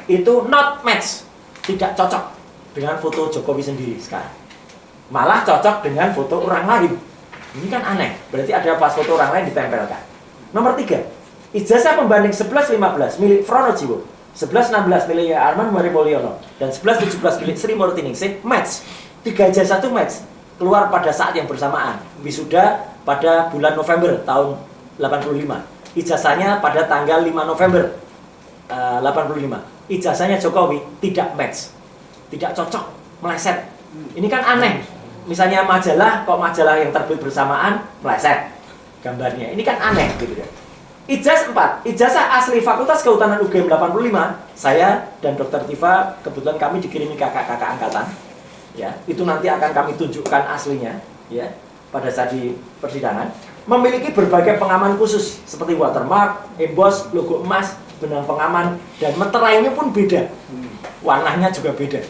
itu not match, tidak cocok dengan foto Jokowi sendiri sekarang. Malah cocok dengan foto orang lain. Ini kan aneh. Berarti ada pas foto orang lain ditempelkan. Nomor 3, ijazah pembanding 11-15 milik Fronojiwo, 11-16 milik Arman Marimoliono, dan 11-17 milik Sri Murtiningsih match. 3 ijazah itu match. Keluar pada saat yang bersamaan. Wisuda pada bulan November tahun 85. Ijazahnya pada tanggal 5 November 85. Ijazahnya Jokowi tidak match. Tidak cocok, meleset. Ini kan aneh. Misalnya majalah, kok majalah yang terbit bersamaan meleset gambarnya. Ini kan aneh gitu ya. Ijazah 4, ijazah asli Fakultas Kehutanan UGM 85. Saya dan Dr. Tifa kebetulan kami dikirimi kakak-kakak angkatan. Ya, itu nanti akan kami tunjukkan aslinya ya pada saat di persidangan. Memiliki berbagai pengaman khusus seperti watermark, emboss, logo emas, benang pengaman, dan meterainya pun beda. Warnanya juga beda.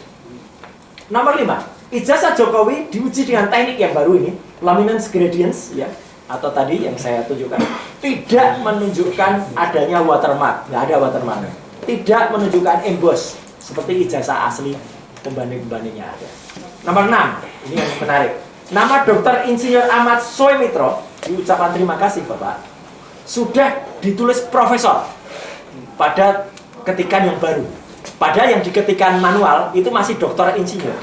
Nomor 5, ijazah Jokowi diuji dengan teknik yang baru ini, luminance gradients ya, atau tadi yang saya tunjukkan, tidak menunjukkan adanya watermark, nggak ada watermark. Tidak menunjukkan emboss seperti ijazah asli pembanding-pembandingnya ada. Nomor 6, ini yang menarik. Nama Dr. Insinyur Ahmad Soemitro, diucapkan terima kasih Bapak, sudah ditulis profesor pada ketikan yang baru. Padahal yang diketikan manual itu masih doktor insinyur.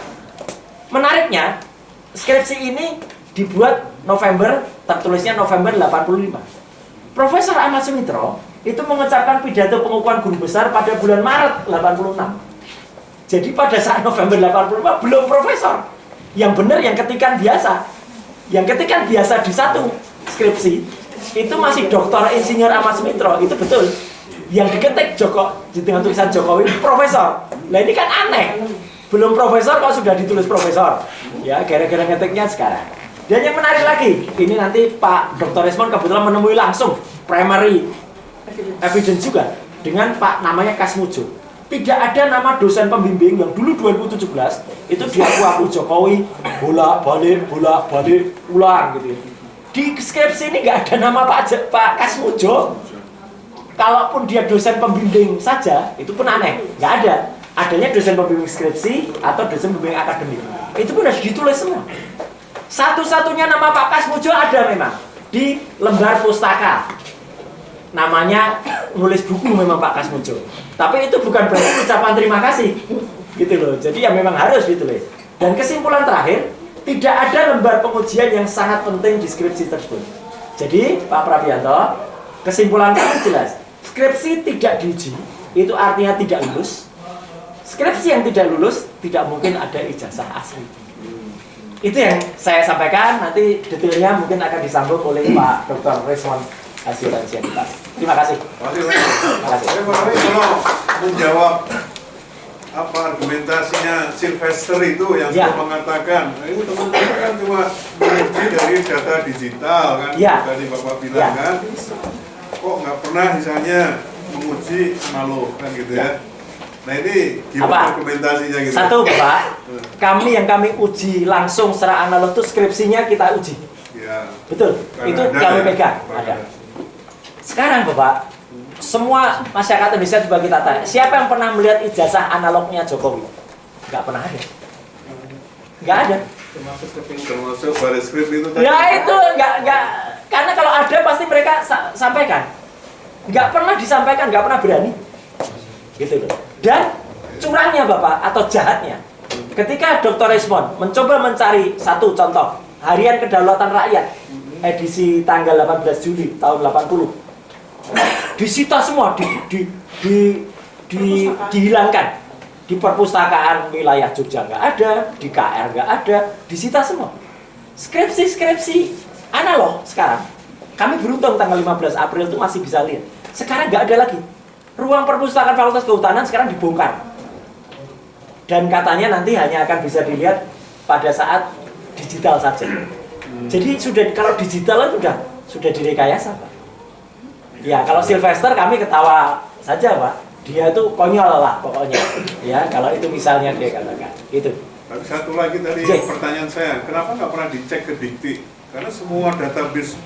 Menariknya, skripsi ini dibuat November, tertulisnya November 85. Profesor Ahmad Soemitro itu mengucapkan pidato pengukuhan guru besar pada bulan Maret 86. Jadi pada saat November 85 belum profesor. Yang benar yang ketikan biasa. Yang ketikan biasa di satu skripsi itu masih doktor insinyur Ahmad Soemitro, itu betul. Yang diketik dengan tulisan Jokowi profesor. Nah ini kan aneh. Belum profesor kok sudah ditulis profesor. Ya, gara-gara ngetiknya sekarang. Dan yang menarik lagi, ini nanti Pak Dr. Resmond kebetulan menemui langsung primary evidence juga. dengan Pak namanya Kasmujo. Tidak ada nama dosen pembimbing yang dulu 2017 itu diaku-aku Jokowi bolak-balik ulang gitu. Di skripsi ini nggak ada nama Pak Kasmujo. Kalaupun dia dosen pembimbing saja, itu pun aneh, nggak ada. Adanya dosen pembimbing skripsi atau dosen pembimbing akademik. Itu pun harus ditulis semua. Satu-satunya nama Pak Kasmujo ada memang di lembar pustaka. Namanya nulis buku memang Pak Kasmujo. Tapi itu bukan berarti ucapan terima kasih. Gitu loh. Jadi ya memang harus ditulis. Dan kesimpulan terakhir, tidak ada lembar pengujian yang sangat penting di skripsi tersebut. Jadi, Pak Prabianto, kesimpulan kami jelas. Skripsi tidak diuji, itu artinya tidak lulus. Skripsi yang tidak lulus, tidak mungkin ada ijazah asli. Itu yang saya sampaikan, nanti detailnya mungkin akan disambung oleh Pak Dr. Reswan Asiransianita. Terima kasih. Terima kasih. Saya kalau menjawab apa argumentasinya Sylvester itu yang sudah mengatakan, nah, itu teman-teman kan cuma menguji dari data digital kan, tadi Bapak bilang kan, kok nggak pernah misalnya menguji analog kan gitu ya. Nah ini gimana argumentasinya gitu? Satu Bapak, kami uji langsung secara analog itu skripsinya kita uji. Ya. Betul, itu kami pegang. Ada. Sekarang Bapak, semua masyarakat Indonesia coba kita tanya, siapa yang pernah melihat ijazah analognya Jokowi? Nggak pernah ada. Nggak ada. Termasuk baris skrip itu tadi. Ya itu nggak, karena kalau ada pasti mereka sampaikan. Nggak pernah disampaikan, nggak pernah berani. Gitu loh. Dan curangnya Bapak atau jahatnya, ketika Dr. Resmond mencoba mencari satu contoh Harian Kedaulatan Rakyat edisi tanggal 18 Juli tahun 80, disita semua, dihilangkan. Di perpustakaan wilayah Jogja nggak ada, di KR nggak ada, disita semua. Skripsi analog sekarang, kami beruntung tanggal 15 April itu masih bisa lihat. Sekarang nggak ada lagi. Ruang perpustakaan Fakultas Kehutanan sekarang dibongkar. Dan katanya nanti hanya akan bisa dilihat pada saat digital saja. Jadi kalau digital itu sudah direkayasa, Pak. Ya, kalau Sylvester kami ketawa saja, Pak. Dia itu konyol lah pokoknya. Ya, kalau itu misalnya dia katakan. Itu. Tapi satu lagi tadi pertanyaan saya, kenapa nggak pernah dicek ke Dikti? Karena semua database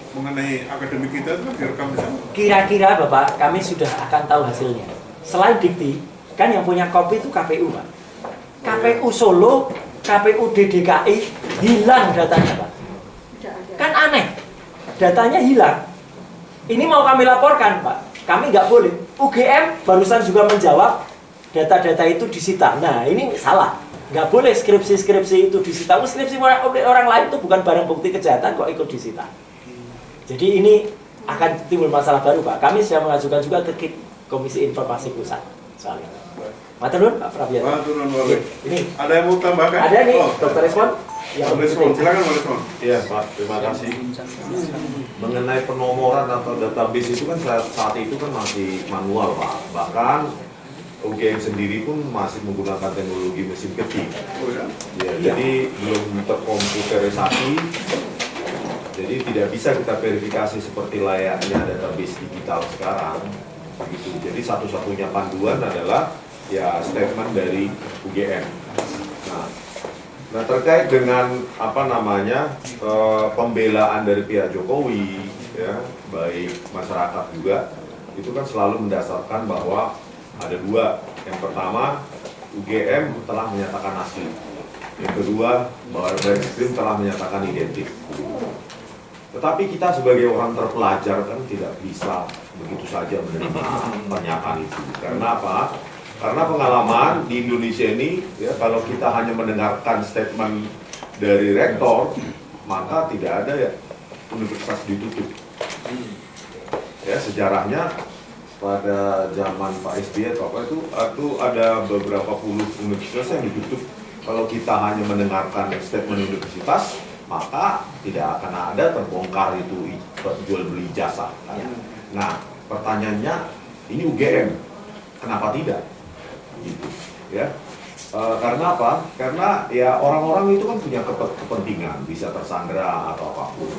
mengenai akademik kita itu direkam di sana. Kira-kira Bapak, kami sudah akan tahu hasilnya. Selain Dikti, kan yang punya kopi itu KPU, Pak. KPU Solo, KPU DKI hilang datanya, Pak. Kan aneh, datanya hilang. Ini mau kami laporkan, Pak. Kami nggak boleh. UGM barusan juga menjawab data-data itu disita. Nah, ini salah. Nggak boleh skripsi-skripsi itu disita. Skripsi orang lain itu bukan barang bukti kejahatan kok ikut disita. Jadi ini akan timbul masalah baru, Pak. Kami sudah mengajukan juga ke KIP, Komisi Informasi Pusat soal itu. Maturun, Pak Prabianto. Maturun, ini. Ada yang mau tambahkan? Ada nih, Dr. Resmond. Silakan, Pak Resmond. Iya, Pak. Terima kasih. Mengenai penomoran atau database itu kan saat itu kan masih manual, Pak. Bahkan UGM sendiri pun masih menggunakan teknologi mesin ketik. Ya, jadi belum terkomputerisasi. Jadi tidak bisa kita verifikasi seperti layaknya database digital sekarang. Begitu. Jadi satu-satunya panduan adalah ya statement dari UGM. Nah terkait dengan pembelaan dari pihak Jokowi, ya baik masyarakat juga, itu kan selalu mendasarkan bahwa ada dua. Yang pertama, UGM telah menyatakan asli. Yang kedua, bahwa Barreskrim telah menyatakan identik. Tetapi kita sebagai orang terpelajar kan tidak bisa begitu saja menerima pernyataan itu. Karena apa? Karena pengalaman di Indonesia ini, ya kalau kita hanya mendengarkan statement dari rektor, maka tidak ada ya universitas ditutup. Ya sejarahnya pada zaman Pak SBY atau apa itu ada beberapa puluh universitas yang ditutup. Kalau kita hanya mendengarkan statement universitas, maka tidak akan ada terbongkar itu jual beli jasa. Nah, pertanyaannya ini UGM, kenapa tidak? Gitu, ya. Karena apa? Karena ya orang-orang itu kan punya kepentingan, bisa tersandera atau apapun.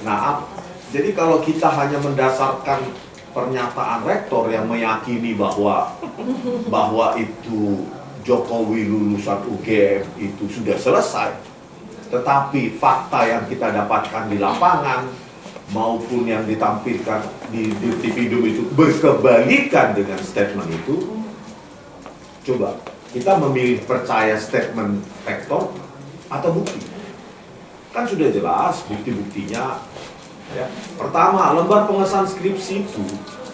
Nah, jadi kalau kita hanya mendasarkan pernyataan rektor yang meyakini bahwa itu Jokowi lulusan UGM itu sudah selesai. Tetapi fakta yang kita dapatkan di lapangan maupun yang ditampilkan di Dirtipidum itu berkebalikan dengan statement itu. Coba kita memilih percaya statement rektor atau bukti? Kan sudah jelas bukti-buktinya. Ya. Pertama, lembar pengesahan skripsi itu,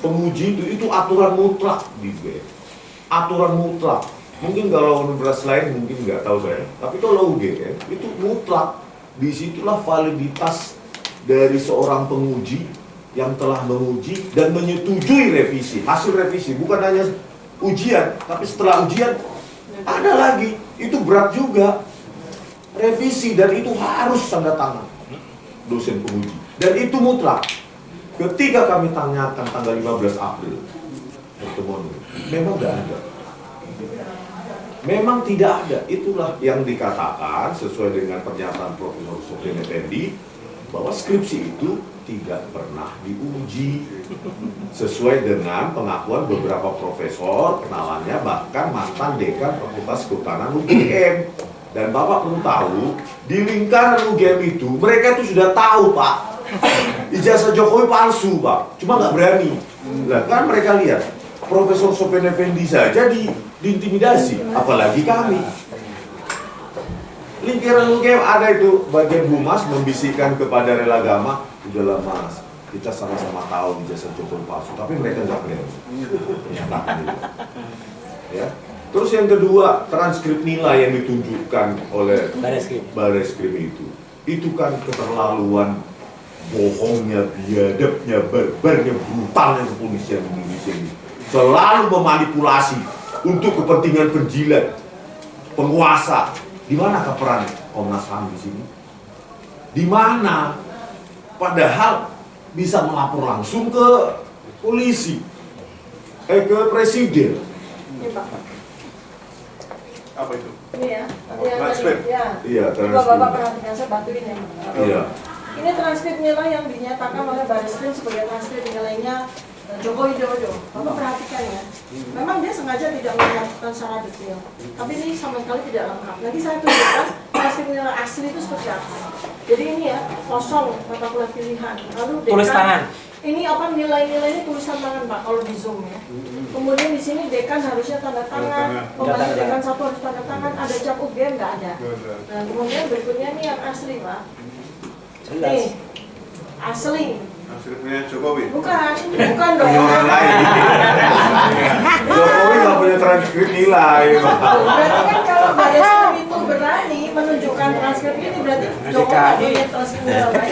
penguji itu aturan mutlak di UGM. Aturan mutlak. Mungkin kalau universitas lain mungkin nggak tahu saya. Tapi kalau UGM itu mutlak. Disitulah validitas dari seorang penguji yang telah menguji dan menyetujui revisi. Hasil revisi bukan hanya ujian, tapi setelah ujian ada lagi. Itu berat juga. Revisi dan itu harus tanda tangan dosen penguji. Dan itu mutlak. Ketika kami tanyakan tanggal 15 April pertemuan, memang tidak ada. Memang tidak ada. Itulah yang dikatakan sesuai dengan pernyataan Profesor Sofyan Effendi bahwa skripsi itu tidak pernah diuji. Sesuai dengan pengakuan beberapa profesor, kenalannya bahkan mantan dekan Fakultas Kehutanan UGM. Dan Bapak perlu tahu, di lingkaran UGM itu mereka itu sudah tahu, Pak. Ijazah Jokowi palsu, Pak. Cuma nggak berani. Nah, kan mereka lihat Profesor Sofyan Effendi saja diintimidasi, apalagi kami. Lingkaran UGM ada itu bagian humas membisikkan kepada relagama, udahlah Mas, kita sama-sama tahu ijazah Jokowi palsu, tapi mereka nggak berani. Ya. Terus yang kedua, transkrip nilai yang ditunjukkan oleh Bareskrim itu kan keterlaluan, bohongnya, biadabnya, barbarnya, brutalnya kepolisian Indonesia ini. Selalu memanipulasi untuk kepentingan penjilat, penguasa. Di manakah peran Komnas HAM di sini? Di mana? Padahal bisa melapor langsung ke polisi, ke presiden. Ini Pak. Apa itu? Ini ya. Transkrip. Ya. Iya, transkrip. Bapak perhatikan, saya bantuin ya. Iya. Ini transkrip nilai yang dinyatakan oleh Bareskrim sebagai transkrip nilainya Joko Widodo. Bapak perhatikan ya. Memang dia sengaja tidak menyatakan secara detail. Tapi ini sama sekali tidak lengkap. Nanti saya tunjukkan transkrip nilai asli itu seperti apa. Jadi ini ya, kosong mata kuliah pilihan. Lalu Tulis tangan. Ini apa nilai-nilainya tulisan tangan Pak kalau di Zoom ya. Kemudian di sini dekan harusnya tanda tangan, pembantu dekan satu harus tanda tangan, ada cap UGM nggak ada. Nah kemudian berikutnya ini yang asli Pak. Nih, asli. Transkripnya Jokowi? Bukan dong. Ini orang lain. Jokowi nggak punya transkrip nilai. Berarti kan kalau Bareskrim itu berani menunjukkan transkrip ini berarti Jokowi nggak punya transkrip nilai.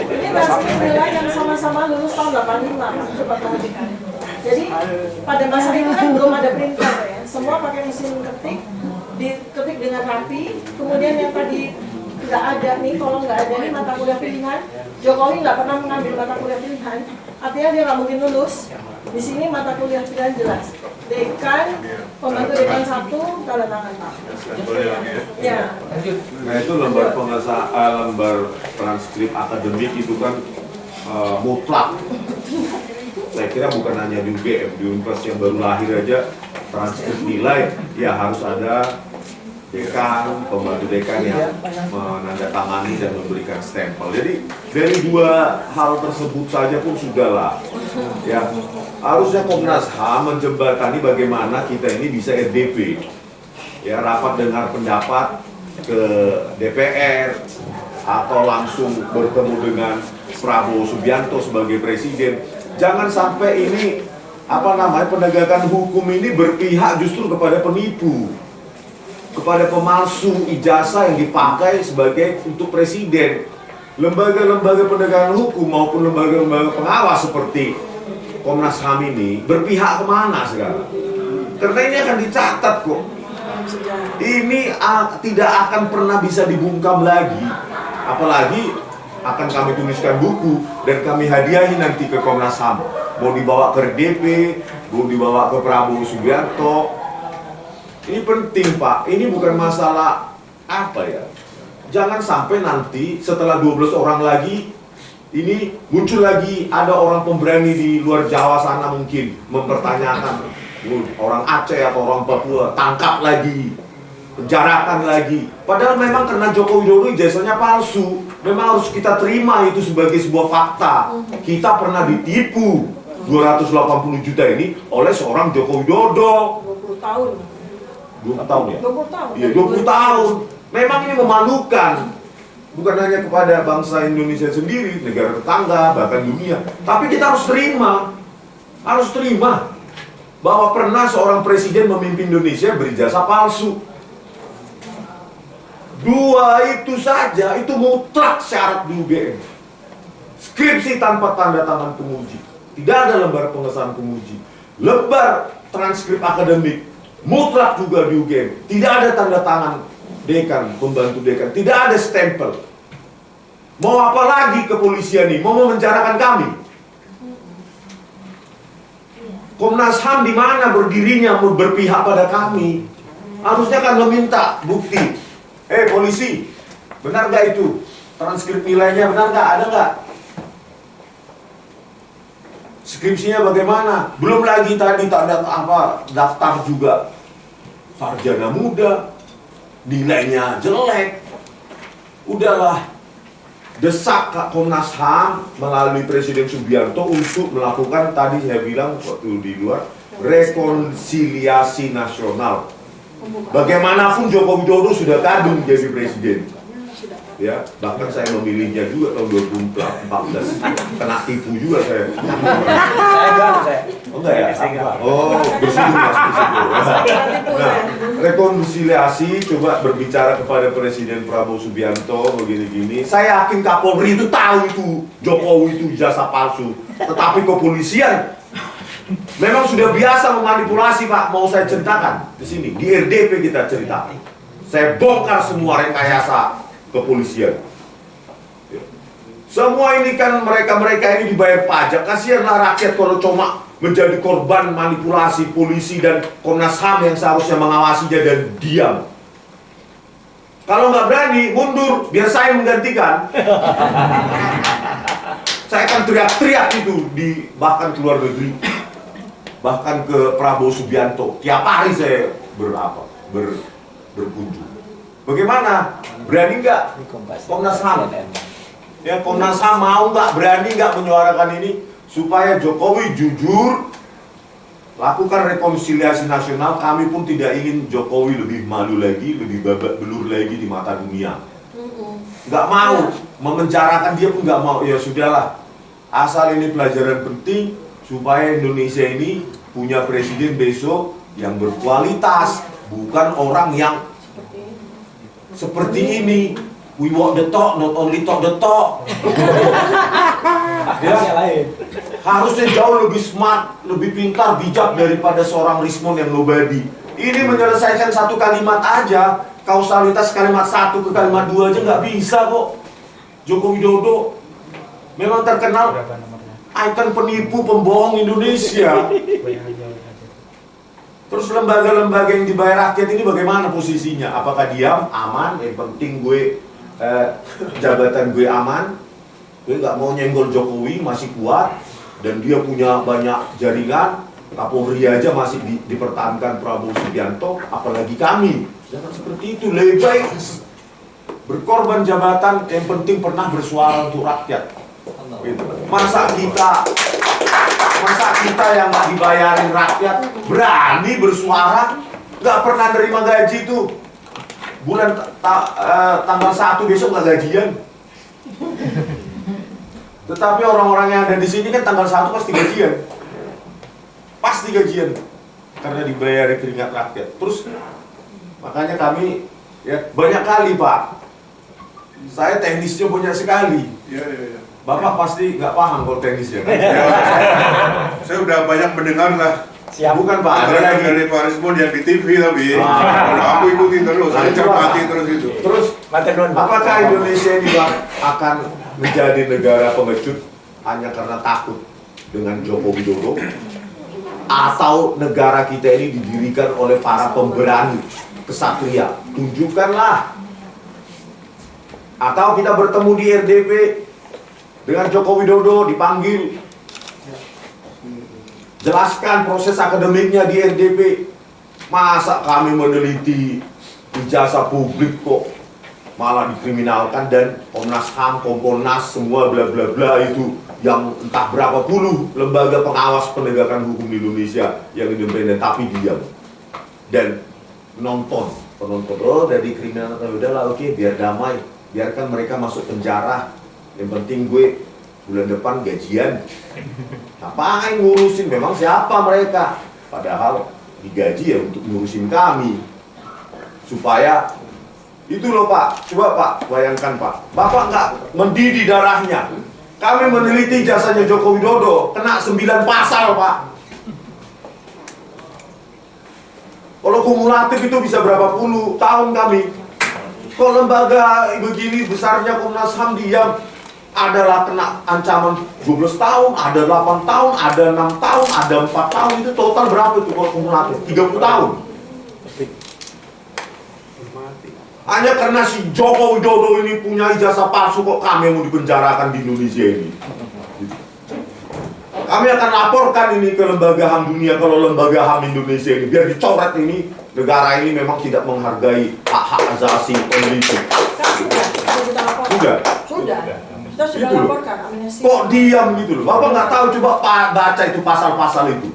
Ini transkrip nilai yang sama-sama lulus tahun 85. Coba perhatikan. Jadi pada masa itu kan belum ada printer ya. Semua pakai mesin ketik, diketik dengan rapi. Kemudian yang tadi nggak ada nih, kalau nggak ada nih mata kuliah pilihan. Jokowi nggak pernah mengambil mata kuliah pilihan, artinya dia nggak mungkin lulus. Di sini mata kuliah pilihan jelas. Dekan, pembantu dekan satu, tanda tangan Pak. Ya. Nah itu lembar pengesahan, lembar transkrip akademik itu kan mutlak. Saya kira bukan hanya di UGM, di universitas yang baru lahir aja transkrip nilai ya harus ada dekan, pembantu dekan yang menandatangani dan memberikan stempel. Jadi dari dua hal tersebut saja pun sudahlah. Ya, harusnya Komnas HAM menjembatani bagaimana kita ini bisa RDP. Ya, rapat dengar pendapat ke DPR atau langsung bertemu dengan Prabowo Subianto sebagai presiden. Jangan sampai ini penegakan hukum ini berpihak justru kepada penipu, kepada pemalsu ijazah yang dipakai sebagai untuk presiden. Lembaga-lembaga penegakan hukum maupun lembaga-lembaga pengawas seperti Komnas HAM ini berpihak kemana sekarang? Karena ini akan dicatat kok. Ini tidak akan pernah bisa dibungkam lagi. Apalagi akan kami tuliskan buku dan kami hadiahi nanti ke Komnas HAM. Mau dibawa ke RDP, mau dibawa ke Prabowo Subianto. Ini penting Pak, ini bukan masalah Jangan sampai nanti setelah 12 orang lagi ini muncul lagi ada orang pemberani di luar Jawa sana mungkin mempertanyakan orang Aceh atau orang Papua, tangkap lagi, penjarakan lagi. Padahal memang karena Joko Widodo ijazahnya palsu, memang harus kita terima itu sebagai sebuah fakta. Kita pernah ditipu 280 juta ini oleh seorang Joko Widodo. 20 tahun. 20 tahun ya? 20 tahun. Iya, 20 tahun. Memang ini memalukan. Bukan hanya kepada bangsa Indonesia sendiri, negara tetangga, bahkan dunia. Tapi kita harus terima bahwa pernah seorang presiden memimpin Indonesia berijazah palsu. Dua itu saja, itu mutlak syarat di UGM. Skripsi tanpa tanda tangan penguji, tidak ada lembar pengesahan penguji. Lembar transkrip akademik mutlak juga di UGM, tidak ada tanda tangan dekan, pembantu dekan, tidak ada stempel. Mau apa lagi kepolisian ini? Mau memenjarakan kami? Komnas HAM di mana berdirinya berpihak pada kami? Harusnya kan meminta bukti. Polisi, benar nggak itu? Transkrip nilainya benar nggak? Ada nggak? Skripsinya bagaimana? Belum lagi tadi daftar juga sarjana muda, nilainya jelek. Udahlah, desak Komnas HAM melalui Presiden Subianto untuk melakukan, tadi saya bilang waktu di luar, rekonsiliasi nasional. Bagaimanapun Joko Widodo sudah kadung jadi presiden. Ya, bahkan saya memilihnya juga tahun 2014. Kena tipu juga saya. Oh enggak ya? Oh, bersyukur Mas, bersyukur. Nah, rekonsiliasi, coba berbicara kepada Presiden Prabowo Subianto begini-gini. Saya yakin Kapolri itu tahu itu Jokowi itu jasa palsu. Tetapi kepolisian memang sudah biasa memanipulasi, Pak. Mau saya ceritakan di sini, di RDP kita ceritakan. Saya bongkar semua rekayasa kepolisian. Semua ini kan mereka ini dibayar pajak. Kasihanlah rakyat kalau cuma menjadi korban manipulasi polisi dan Komnas HAM yang seharusnya mengawasinya dan diam. Kalau nggak berani, mundur, biar saya menggantikan. Saya akan teriak-teriak itu bahkan ke luar negeri, bahkan ke Prabowo Subianto. Tiap hari saya berkunjung. Bagaimana? Berani nggak Komnas HAM? Ya, Komnas HAM mau nggak, berani nggak menyuarakan ini supaya Jokowi jujur lakukan rekonsiliasi nasional. Kami pun tidak ingin Jokowi lebih malu lagi, lebih babak belur lagi di mata dunia. Nggak mau memenjarakan dia pun nggak mau. Ya sudahlah, asal ini pelajaran penting supaya Indonesia ini punya presiden besok yang berkualitas, bukan orang yang seperti ini. We walk the talk, not only talk the talk. Ya, harusnya jauh lebih smart, lebih pintar, bijak daripada seorang Rismon yang nobody. Ini menyelesaikan satu kalimat aja, kausalitas kalimat satu ke kalimat dua aja nggak bisa kok. Joko Widodo memang terkenal ikon penipu, pembohong Indonesia. Terus lembaga-lembaga yang dibayar rakyat ini bagaimana posisinya? Apakah diam, aman? Yang penting jabatan gue aman, gue nggak mau nyenggol Jokowi, masih kuat, dan dia punya banyak jaringan. Kapolri aja masih dipertahankan Prabowo Subianto, apalagi kami. Jangan seperti itu, lebih baik berkorban jabatan, yang penting pernah bersuara untuk rakyat. Gitu. Masa kita yang nggak dibayarin rakyat berani bersuara, nggak pernah nerima gaji tuh. Bulan tanggal 1 besok nggak gajian. Tetapi orang-orang yang ada di sini kan tanggal 1 pasti gajian. Pasti gajian. Karena dibayar keringat rakyat. Terus makanya kami ya banyak kali, Pak. Saya teknisnya banyak sekali. Iya. Bapak pasti nggak paham kalau teknisnya kan? Saya udah banyak mendengar lah. Siap. Bukan Pak, ada lagi dari Pak Rismon yang di TV tapi kalau aku ikuti terus, saya cermati terus itu. Terus, apakah Indonesia ini akan menjadi negara pengecut hanya karena takut dengan Joko Widodo? Atau negara kita ini didirikan oleh para pemberani, kesatria? Tunjukkanlah. Atau kita bertemu di RDP, dengan Joko Widodo dipanggil, jelaskan proses akademiknya di RDP. Masa kami meneliti ijazah publik kok malah dikriminalkan, dan Komnas HAM, Kompolnas, semua bla bla bla itu yang entah berapa puluh lembaga pengawas penegakan hukum di Indonesia yang independen tapi diam dan penonton oh dari kriminal, udahlah oke, biar damai, biarkan mereka masuk penjara, yang penting gue bulan depan gajian. Ngapain ngurusin, memang siapa mereka, padahal digaji ya untuk ngurusin kami supaya itu loh Pak. Coba Pak bayangkan Pak, Bapak nggak mendidih darahnya. Kami meneliti jasanya Joko Widodo, kena 9 pasal Pak. Kalau kumulatif itu bisa berapa puluh tahun kami. Kok lembaga begini besarnya Komnas HAM diam, adalah kena ancaman 12 tahun, ada 8 tahun, ada 6 tahun, ada 4 tahun, itu total berapa itu kalau kumulatif? 30 tahun. Hanya karena si Joko Widodo ini punya ijazah palsu kok kami mau dipenjarakan di Indonesia ini. Kami akan laporkan ini ke lembaga HAM dunia kalau lembaga HAM Indonesia ini biar dicoret ini, negara ini memang tidak menghargai hak-hak asasi peneliti. Sudah. Kita sudah gitu laporkan amnesti. Kok diam gitu loh? Bapak nggak tahu, coba baca itu pasal-pasal itu.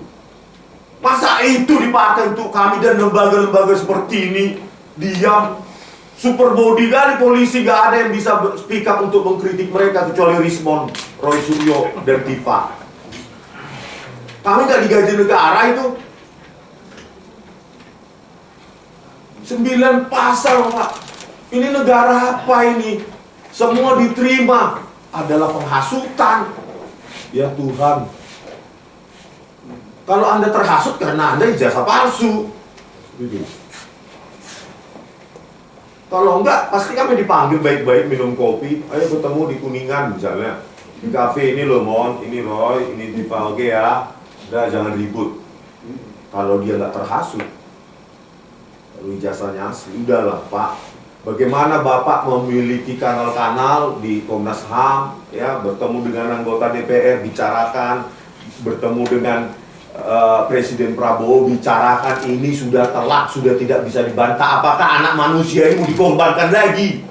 Masa itu dipakai untuk kami dan lembaga-lembaga seperti ini diam? Super body kali polisi, gak ada yang bisa speak up untuk mengkritik mereka kecuali Rismond, Roy Suryo, dan Tifa. Kami nggak digaji negara itu. 9 pasal Pak. Ini negara apa ini? Semua diterima adalah penghasutan. Ya Tuhan. Kalau Anda terhasut karena Anda ijazah palsu. Gitu. Kalau enggak, pasti kami dipanggil baik-baik minum kopi. Ayo bertemu di Kuningan misalnya. Di kafe ini loh Mon, ini Roy, ini Tifa, oke ya. Udah jangan ribut. Kalau dia nggak terhasut, kalau ijazahnya asli, udahlah Pak. Bagaimana Bapak memiliki kanal-kanal di Komnas HAM, ya, bertemu dengan anggota DPR, bicarakan, bertemu dengan Presiden Prabowo, bicarakan, ini sudah telak, sudah tidak bisa dibantah. Apakah anak manusia ini mau dikorbankan lagi?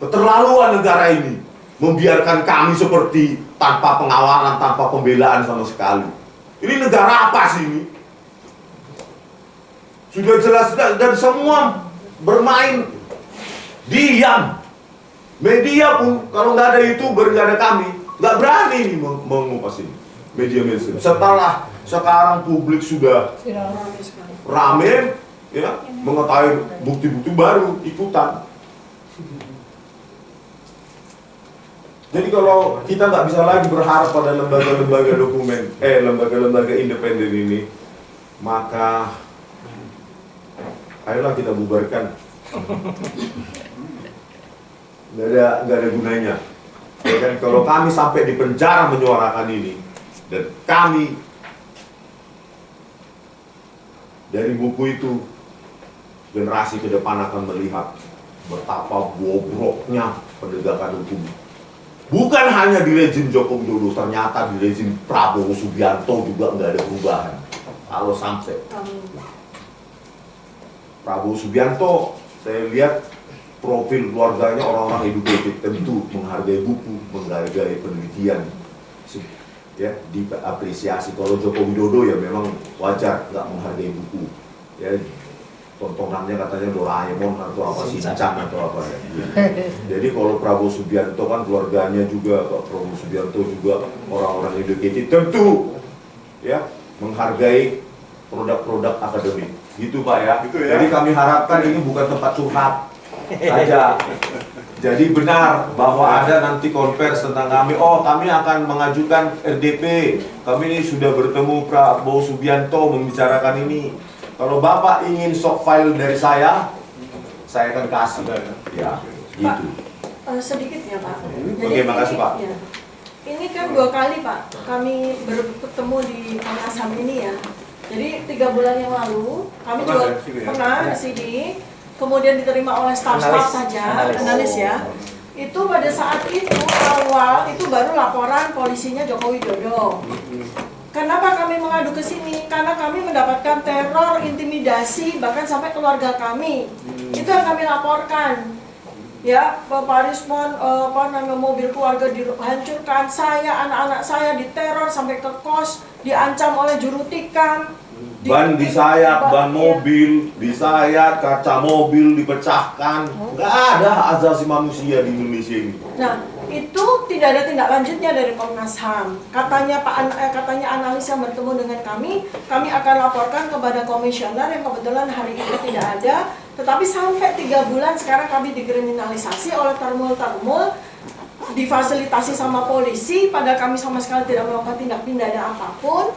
Keterlaluan negara ini membiarkan kami seperti tanpa pengawalan, tanpa pembelaan sama sekali. Ini negara apa sih ini? Sudah jelas dan semua bermain diam. Media pun kalau nggak ada YouTuber, nggak ada kami, nggak berani nih mengupas ini. Media mainstream. Setelah sekarang publik sudah rame, ya, mengetahui bukti-bukti baru ikutan. Jadi kalau kita nggak bisa lagi berharap pada lembaga-lembaga lembaga-lembaga independen ini, maka ayolah kita bubarkan. Nggak ada gunanya. Ya kan, kalau kami sampai di penjara menyuarakan ini, dan kami dari buku itu, generasi ke depan akan melihat betapa bobroknya penegakan hukum. Bukan hanya di rezim Joko Widodo, ternyata di rezim Prabowo Subianto juga nggak ada perubahan. Kalau sampai Prabowo Subianto, saya lihat profil keluarganya orang-orang educated, tentu menghargai buku, menghargai penelitian, ya, diapresiasi. Kalau Joko Widodo ya memang wajar nggak menghargai buku, ya, tontonannya katanya Doraemon atau apa, Shinchan atau apa ya. Jadi kalau Prabowo Subianto kan keluarganya juga, Prabowo Subianto juga orang-orang educated, tentu ya menghargai produk-produk akademik. Gitu Pak ya. Gitu ya. Jadi kami harapkan ini bukan tempat curhat saja. Jadi benar bahwa ada nanti konvers tentang kami. Oh, kami akan mengajukan RDP. Kami ini sudah bertemu Prabowo Subianto membicarakan ini. Kalau Bapak ingin soft file dari saya akan kasih. Ya, gitu. Pak, sedikit ya Pak. Oke, makasih Pak. Ya. Ini kan 2 kali Pak, kami bertemu di Komnas HAM ini ya. Jadi 3 bulan yang lalu kami juga pernah ke sini. kemudian diterima oleh staf-staf saja, analis ya. Itu pada saat itu awal itu baru laporan polisinya Joko Widodo. Kenapa kami mengadu ke sini? Karena kami mendapatkan teror, intimidasi, bahkan sampai keluarga kami. Itu yang kami laporkan. Ya, Pak Rismon, mobil keluarga dihancurkan, saya, anak-anak saya diteror sampai ke kos, diancam oleh juru tikam. Ban disayat, ban mobil disayat, kaca mobil dipecahkan. Nggak ada asasi manusia di Indonesia ini. Nah, itu tidak ada tindak lanjutnya dari Komnas HAM. Katanya katanya analis yang bertemu dengan kami akan laporkan kepada komisioner yang kebetulan hari ini tidak ada. Tetapi sampai 3 bulan sekarang kami dikriminalisasi oleh termul-termul, difasilitasi sama polisi, padahal kami sama sekali tidak melakukan tindak pidana apapun.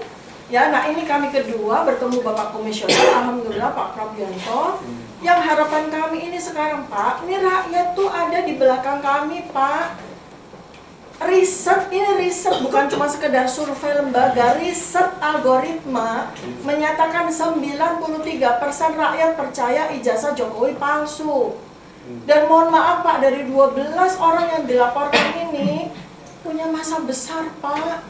Ya, nah ini kami kedua bertemu Bapak Komisioner, alhamdulillah Pak Prabianto. Yang harapan kami ini sekarang Pak, ini rakyat tuh ada di belakang kami Pak. Riset, ini riset bukan cuma sekedar survei lembaga, riset algoritma menyatakan 93% rakyat percaya ijazah Jokowi palsu. Dan mohon maaf Pak, dari 12 orang yang dilaporkan ini punya masa besar Pak,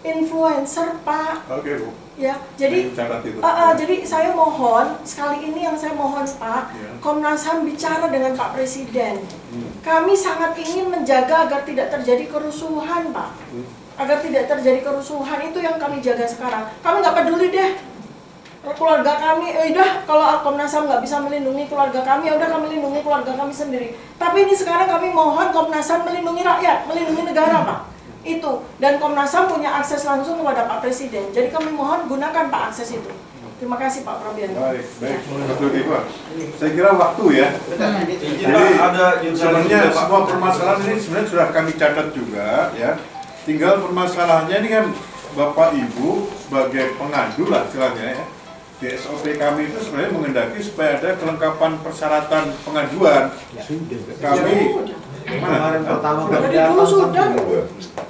influencer Pak. Oke Bu. Ya, jadi jadi saya mohon sekali ini yang saya mohon Pak, Komnas HAM bicara dengan Pak Presiden. Kami sangat ingin menjaga agar tidak terjadi kerusuhan Pak, agar tidak terjadi kerusuhan, itu yang kami jaga sekarang. Kami nggak peduli deh keluarga kami, udah kalau Komnas HAM nggak bisa melindungi keluarga kami, udah kami lindungi keluarga kami sendiri. Tapi ini sekarang kami mohon Komnas HAM melindungi rakyat, melindungi negara Pak. Itu, dan Komnas HAM punya akses langsung kepada Pak Presiden. Jadi kami mohon gunakan Pak akses itu. Terima kasih Pak Prabianto. Baik, betul Pak. Saya kira waktu ya. Jadi ada sebenarnya semua permasalahan ini sebenarnya sudah kami catat juga ya. Tinggal permasalahannya ini kan Bapak Ibu sebagai pengadu lah istilahnya ya. Di SOP kami itu sebenarnya mengendaki supaya ada kelengkapan persyaratan pengaduan. Kami Kemarin pertama Dari dulu sudah.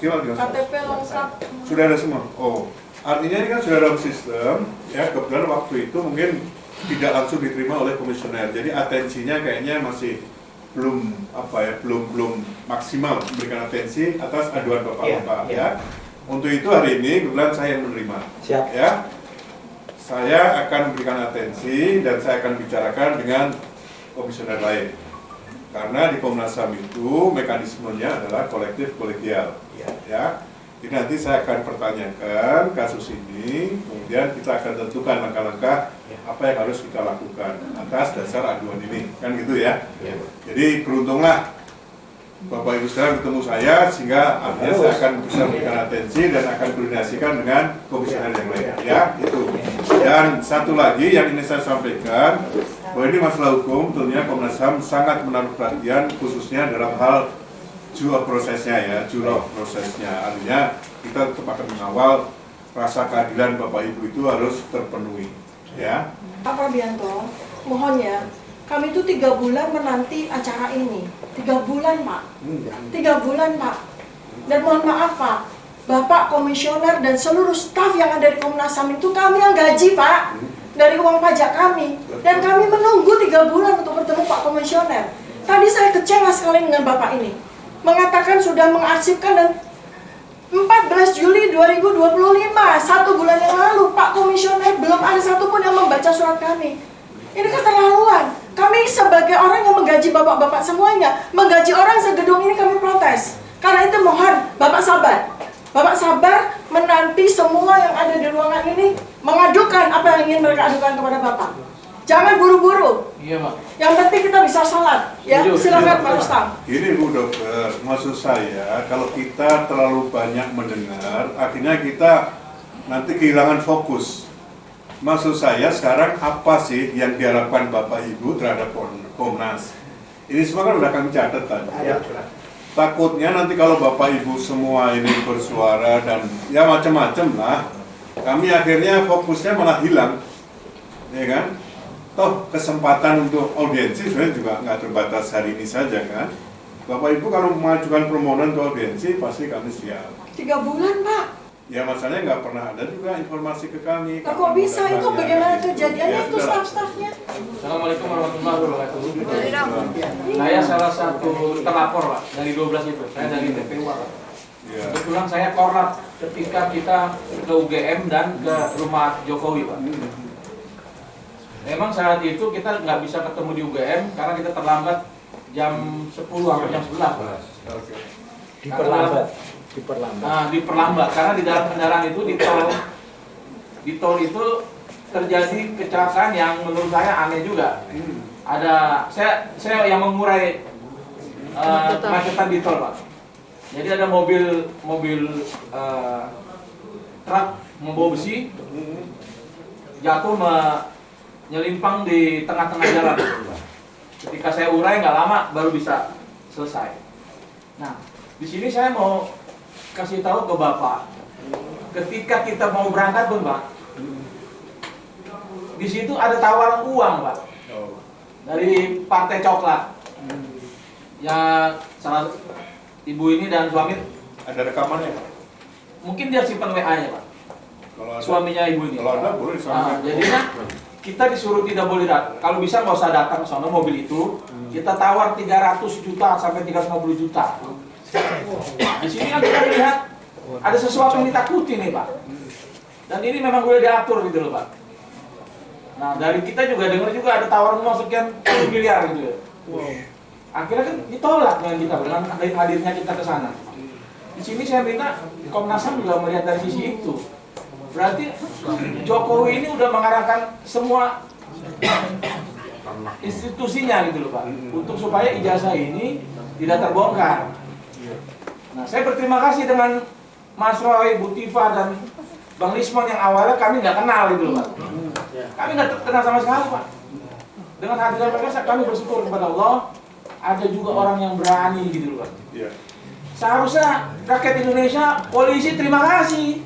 Gimana? KTP lengkap. Sudah ada semua. Oh, artinya ini kan sudah dalam sistem. Ya, kebetulan waktu itu mungkin tidak langsung diterima oleh komisioner. Jadi atensinya kayaknya masih belum belum maksimal memberikan atensi atas aduan bapak-bapak. Ya. Untuk itu hari ini kebetulan saya yang menerima. Siap. Ya, saya akan memberikan atensi dan saya akan bicarakan dengan komisioner lain. Karena di Komnas HAM itu mekanismenya adalah kolektif kolegial. Ya. Jadi nanti saya akan pertanyakan kasus ini, kemudian kita akan tentukan langkah-langkah apa yang harus kita lakukan atas dasar aduan ini, kan gitu ya. Jadi beruntunglah Bapak Ibu sekarang ketemu saya, sehingga artinya saya akan bisa memberikan atensi dan akan koordinasikan dengan komisioner yang lain. Ya, itu. Dan satu lagi yang ingin saya sampaikan, bahwa ini masalah hukum, tentunya Komnas HAM sangat menaruh perhatian khususnya dalam hal jurah prosesnya ya, artinya kita tetap akan mengawal rasa keadilan Bapak Ibu itu harus terpenuhi ya. Pak Prabianto, mohon ya, kami itu 3 bulan menanti acara ini, 3 bulan Pak, 3 bulan Pak, dan mohon maaf Pak, Bapak Komisioner dan seluruh staf yang ada di Komnas HAM itu kami yang gaji Pak, dari uang pajak kami, dan kami menunggu 3 bulan untuk bertemu Pak Komisioner. Tadi saya kecewa sekali dengan Bapak ini, mengatakan sudah mengarsipkan dan 14 Juli 2025, 1 bulan yang lalu, Pak Komisioner belum ada satupun yang membaca surat kami. Ini keterlaluan. Kami sebagai orang yang menggaji bapak-bapak semuanya, menggaji orang segedung ini kami protes. Karena itu mohon, Bapak sabar. Bapak sabar menanti semua yang ada di ruangan ini mengadukan apa yang ingin mereka adukan kepada Bapak. Jangan buru-buru. Iya, Pak. Yang penting kita bisa sholat. Ya, silakan Pak Rustam. Gini Bu Dokter, maksud saya kalau kita terlalu banyak mendengar, akhirnya kita nanti kehilangan fokus. Maksud saya sekarang apa sih yang diharapkan Bapak Ibu terhadap Komnas? Ini semua kan udah kami catat tadi. Ya. Takutnya nanti kalau Bapak Ibu semua ini bersuara dan ya macam-macam lah, kami akhirnya fokusnya malah hilang, ya kan? Toh kesempatan untuk audiensi sebenarnya juga nggak terbatas hari ini saja kan? Bapak Ibu kalau mengajukan permohonan ke audiensi pasti kami siap. 3 bulan Pak. Ya masalahnya nggak pernah ada juga informasi ke kami. Nah, kok bisa itu? Bagaimana kejadiannya itu staff-staffnya? Assalamualaikum warahmatullahi wabarakatuh. Saya salah satu terlapor Pak dari 12 itu. Saya dari TPU Pak. Ya. Kebetulan saya korup ketika kita ke UGM dan ke rumah Jokowi Pak. Memang saat itu kita nggak bisa ketemu di UGM karena kita terlambat jam 10 atau jam 11 Pak. Diperlambat karena di dalam kendaraan itu di tol itu terjadi kecelakaan yang menurut saya aneh juga. Ada saya yang mengurai kemacetan di tol Pak. Jadi ada mobil truk membawa besi jatuh menyelimpang di tengah-tengah jalan. Ketika saya urai nggak lama baru bisa selesai. Nah, di sini saya mau kasih tahu ke Bapak, ketika kita mau berangkat pun Pak, di situ ada tawaran uang Pak, dari Partai Coklat. Ya salah ibu ini dan suami Ada rekamannya Pak? mungkin dia simpan WA-nya Pak. Kalau ada, Suaminya ibu ini. Kalau ada boleh disampaikan. Jadinya kita disuruh tidak boleh datang. Kalau bisa nggak usah datang ke sana mobil itu. Kita tawar 300 juta sampai 350 juta. Di sini kan kita lihat ada sesuatu yang ditakuti nih Pak. Dan ini memang udah diatur gitu loh Pak. Nah dari kita juga dengar juga ada tawaran uang sekian miliar gitu ya. Akhirnya kan ditolak dengan kita dengan hadirnya kita ke sana. Di sini saya minta Komnas HAM juga melihat dari sisi itu. Berarti Jokowi ini udah mengarahkan semua institusinya gitu loh Pak, untuk supaya ijazah ini tidak terbongkar. Nah, saya berterima kasih dengan Mas Roy, Bu Tifa, dan Bang Lismon yang awalnya kami nggak kenal gitu loh Pak. Kami nggak kenal sama sekali Pak. Dengan hadiran mereka kami bersyukur kepada Allah, ada juga orang yang berani gitu loh Pak. Seharusnya rakyat Indonesia, polisi terima kasih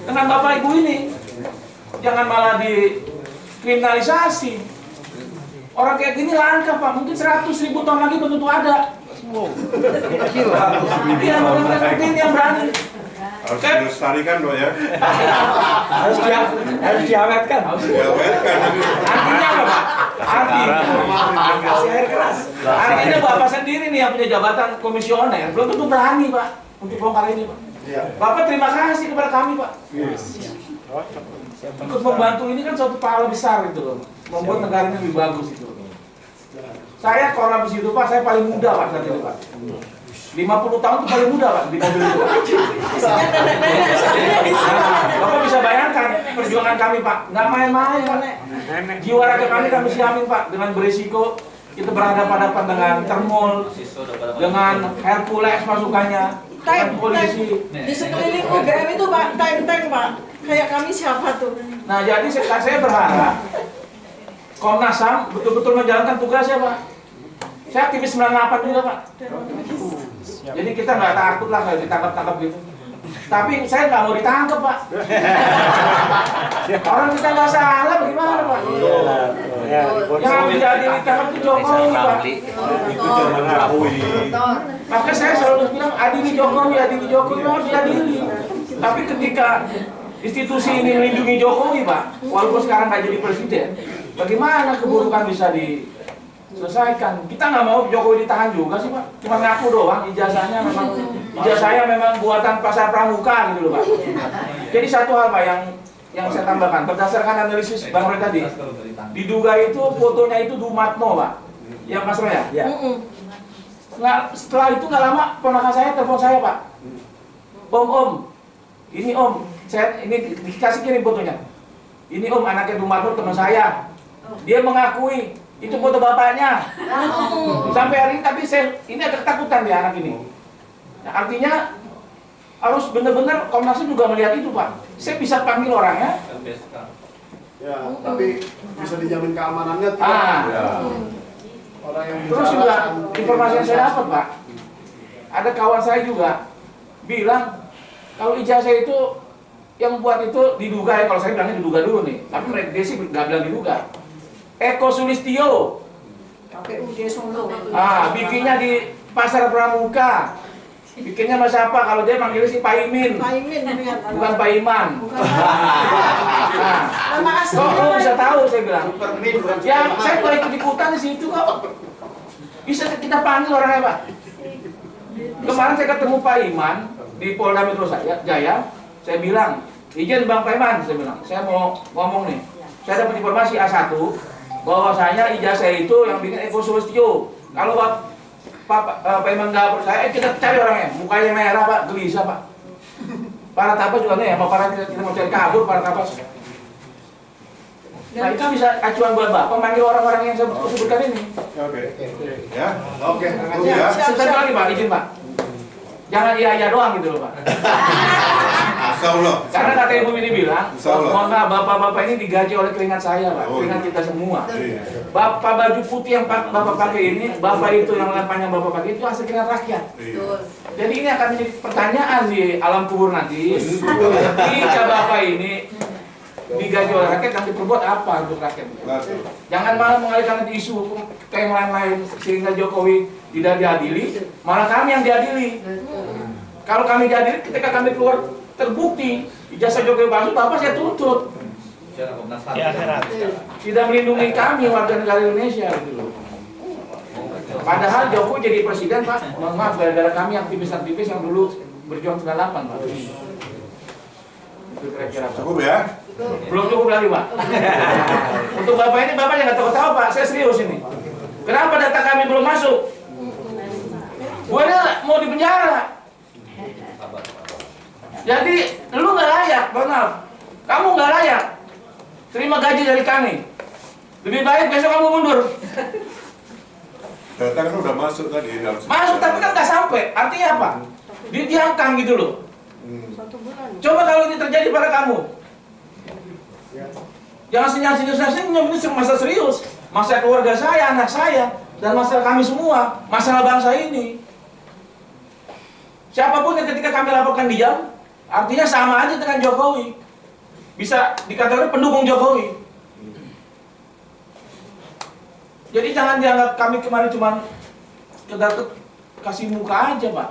dengan Bapak Ibu ini. Jangan malah dikriminalisasi. Orang kayak gini langka Pak, mungkin 100.000 tahun lagi belum tentu ada. Iya, mungkin yang berani. Harus dilestarikan loh ya. harus diawetkan. Artinya apa Pak? Artinya Bapak sendiri nih yang punya jabatan komisioner belum tentu berani Pak untuk bongkar ini Pak. Bapak terima kasih kepada kami Pak. Ikut membantu ini kan suatu pahala besar itu loh, membuat negara ini lebih bagus itu. Saya korup di situ Pak, saya paling muda Pak saat itu Pak. 50 tahun itu paling muda Pak di mobil itu. Bapak bisa bayangkan perjuangan kami Pak, nggak main-main Pak. Jiwa raga kami siamin Pak, dengan berisiko kita berhadapan-hadapan dengan termol, dengan Hercules masukannya, dengan polisi. Di sekeliling UGM itu Pak, tank Pak. Kayak kami siapa tuh? Nah jadi saya berharap Komnas HAM betul-betul menjalankan tugasnya Pak. Saya aktivis 98 juga Pak. Jadi kita nggak takut lah kalau ditangkap-tangkap gitu. Tapi saya nggak mau ditangkap Pak. Orang kita nggak salah, bagaimana Pak? Yang menjadi ditangkap itu Jokowi Pak. Itu jangan mengakui. Maka saya selalu bilang adili Jokowi harus diadili. Tapi ketika institusi ini melindungi Jokowi Pak, walaupun sekarang nggak jadi presiden, bagaimana keburukan bisa diselesaikan? Kita nggak mau Jokowi ditahan juga sih Pak, cuma ngaku doang, ijazahnya memang buatan pasar pramuka gitu loh Pak. Jadi satu hal Pak yang saya tambahkan, berdasarkan analisis Bang Roy tadi, diduga itu fotonya itu Dumatno Pak, yang Mas Roy ya? Setelah itu nggak lama ponakan saya telepon saya Pak, Om, ini Om, saya ini dikasih kirim fotonya. Ini Om, anaknya Dumatno teman saya. Dia mengakui itu foto bapaknya. Sampai hari ini tapi ini agak ketakutan dia anak ini. Nah, artinya harus benar-benar Komnas HAM juga melihat itu Pak. Saya bisa panggil orangnya. Ya, tapi bisa dijamin keamanannya tidak. Orang yang terus juga informasi yang saya dapat Pak, ada kawan saya juga bilang kalau ijazah itu yang buat itu diduga ya, kalau saya bilangnya diduga dulu nih, tapi mereka dia sih nggak bilang diduga. Eko Sulistyo, KPUD Solo. bikinnya di Pasar Pramuka, Bikinnya sama siapa? Kalau dia manggilnya si Pak Imin. Pak Imin, Bukan Pak Iman. Nah, nama kok aslinya lu bisa Pak- tahu, saya bilang. Supermin bukan Ya, Superman. saya boleh ikut-ikutan di situ kok. Bisa kita panggil orangnya, Pak. Kemarin saya ketemu Pak Iman di Polda Metro Jaya. Saya bilang, izin Bang Pak Iman, saya bilang, saya mau ngomong nih. Saya dapat informasi A1 bahwasanya ijazah itu yang bikin Eko Sulistyo. Kalau Pak Iman nggak percaya, kita cari orangnya. Mukanya merah, Pak, gelisah, Pak. Para tapas juga nih, apa para kita mau cari kabur para tapas. Nah itu bisa acuan buat Bapak manggil orang-orang yang saya sebutkan ini. Oke. Ya. Oke, Ya. Sebentar lagi Pak, izin Pak. Jangan iya doang gitu loh Pak. Insya Allah. Karena kata Ibu ini bilang, Insya Allah. mohon maaf bapak-bapak ini digaji oleh keringat saya Pak, Oh, keringat kita semua. Iya. Bapak baju putih yang Bapak pakai ini, Bapak itu yang lengan panjang Bapak pakai itu hasil keringat rakyat. Iya. Jadi ini akan menjadi pertanyaan di alam kubur nanti. Jika Bapak ini digaji oleh rakyat, nanti berbuat apa untuk rakyat? Betul. Jangan malah mengalihkan isu hukum kayak yang lain-lain sehingga Jokowi tidak diadili, malah kami yang diadili. Kalau kami diadili, ketika kami keluar terbukti ijazah Jokowi palsu, Bapak saya tuntut. Tidak melindungi kami warga negara Indonesia gitu loh. Padahal Jokowi jadi presiden Pak, mohon maaf gara-gara kami aktivis-aktivis yang dulu berjuang 98 Pak. Itu kira-kira Pak. Cukup ya. Belum cukup lagi Pak. Untuk Bapak ini, Bapak jangan tahu-tahu Pak, saya serius ini. Kenapa data kami belum masuk? Gue mau di penjara. Jadi lu nggak layak, maaf. Kamu nggak layak terima gaji dari kami. Lebih baik besok kamu mundur. Data kan udah masuk tadi dalam. Masuk tapi kan nggak sampai. Artinya apa? Didiamkan gitu loh. Coba kalau ini terjadi pada kamu. Jangan senyum-senyum, ini masalah serius. Masalah keluarga saya, anak saya, dan masalah kami semua. Masalah bangsa ini. Siapapun yang ketika kami laporkan diam, artinya sama aja dengan Jokowi. Bisa dikatakan pendukung Jokowi. Jadi jangan dianggap kami kemarin cuma sekedar kasih muka aja Pak.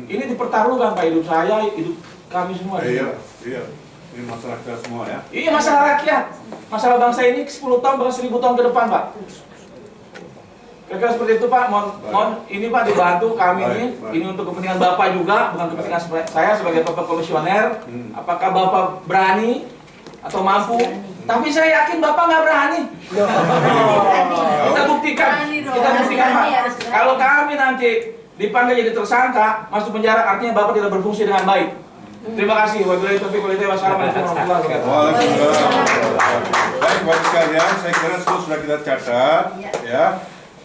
Ini dipertaruhkan Pak, hidup saya, hidup kami semua. Iya, iya. Ini masalah kita semua ya. Iya masalah rakyat, masalah bangsa ini 10 tahun bahkan 1000 tahun ke depan Pak. Kira-kira seperti itu Pak. Mohon ini Pak dibantu kami ini untuk kepentingan Bapak juga, bukan kepentingan saya sebagai Bapak komisioner. Apakah Bapak berani atau mampu? Tapi saya yakin Bapak nggak berani. Kita buktikan Pak. Kalau kami nanti dipanggil jadi tersangka, masuk penjara, artinya Bapak tidak berfungsi dengan baik. Terima kasih. Wabillahi taufiq wal hidayah. Wassalamualaikum warahmatullahi wabarakatuh. Waalaikumsalam. Baik, buat sekalian, saya kira semua sudah kita catat, ya.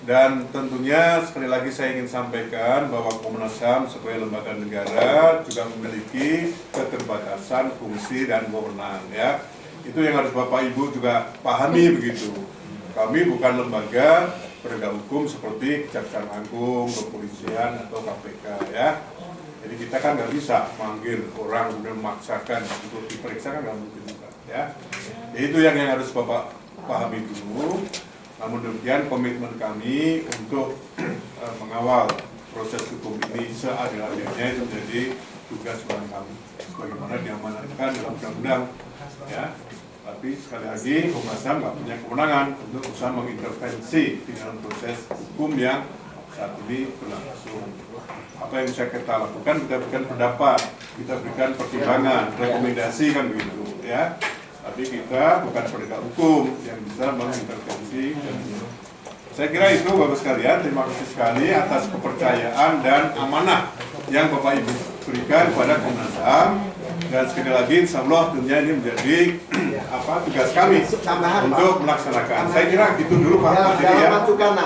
Dan tentunya sekali lagi saya ingin sampaikan bahwa Komnas HAM sebagai lembaga negara juga memiliki keterbatasan fungsi dan wewenang, ya. Itu yang harus Bapak Ibu juga pahami begitu. Kami bukan lembaga penegak hukum seperti Kejaksaan Agung, Kepolisian atau KPK, ya. Jadi kita kan nggak bisa manggil orang kemudian memaksakan untuk diperiksa, kan nggak mungkin juga, ya. Jadi itu yang harus Bapak pahami dulu. Namun demikian komitmen kami untuk mengawal proses hukum ini seadil-adilnya itu menjadi tugas kami, sebagaimana diamanatkan dalam undang-undang, ya. Tapi sekali lagi Komnas HAM nggak punya kewenangan untuk bisa mengintervensi di dalam proses hukum yang saat ini berlangsung. Apa yang bisa kita lakukan, kita berikan pendapat, kita berikan pertimbangan, rekomendasi kan begitu, ya. Tapi kita bukan penegak hukum yang bisa mengintervensi. Saya kira itu Bapak sekalian, terima kasih sekali atas kepercayaan dan amanah yang Bapak Ibu berikan kepada Komnas HAM. Dan sekali lagi, insya Allah tentunya ini menjadi tugas kami untuk melaksanakan. Saya kira gitu dulu Pak Menteri ya.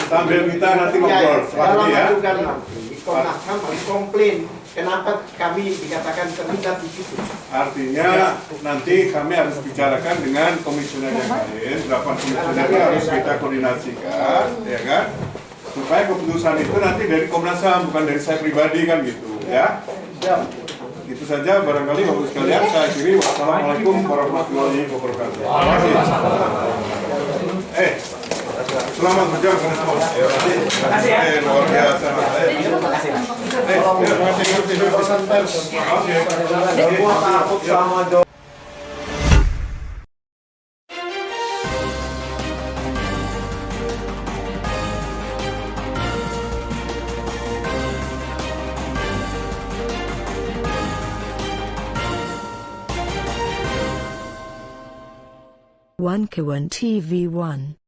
Sambil kita nanti ngobrol selanjutnya ya. Komnas HAM harus komplain kenapa kami dikatakan terlibat di situ. Artinya nanti kami harus bicarakan dengan komisioner yang lain, 8 komisioner itu harus kita koordinasikan, ya kan? Supaya keputusan itu nanti dari Komnas HAM, bukan dari saya pribadi kan gitu, ya. Itu saja barangkali Bapak sekalian, saya akhiri. Wassalamualaikum warahmatullahi wabarakatuh. Selamat berjuang semua. Terima kasih. Luar biasa. Terima kasih. pers. Gua takut sama Jokowi. One Kawan TV 1.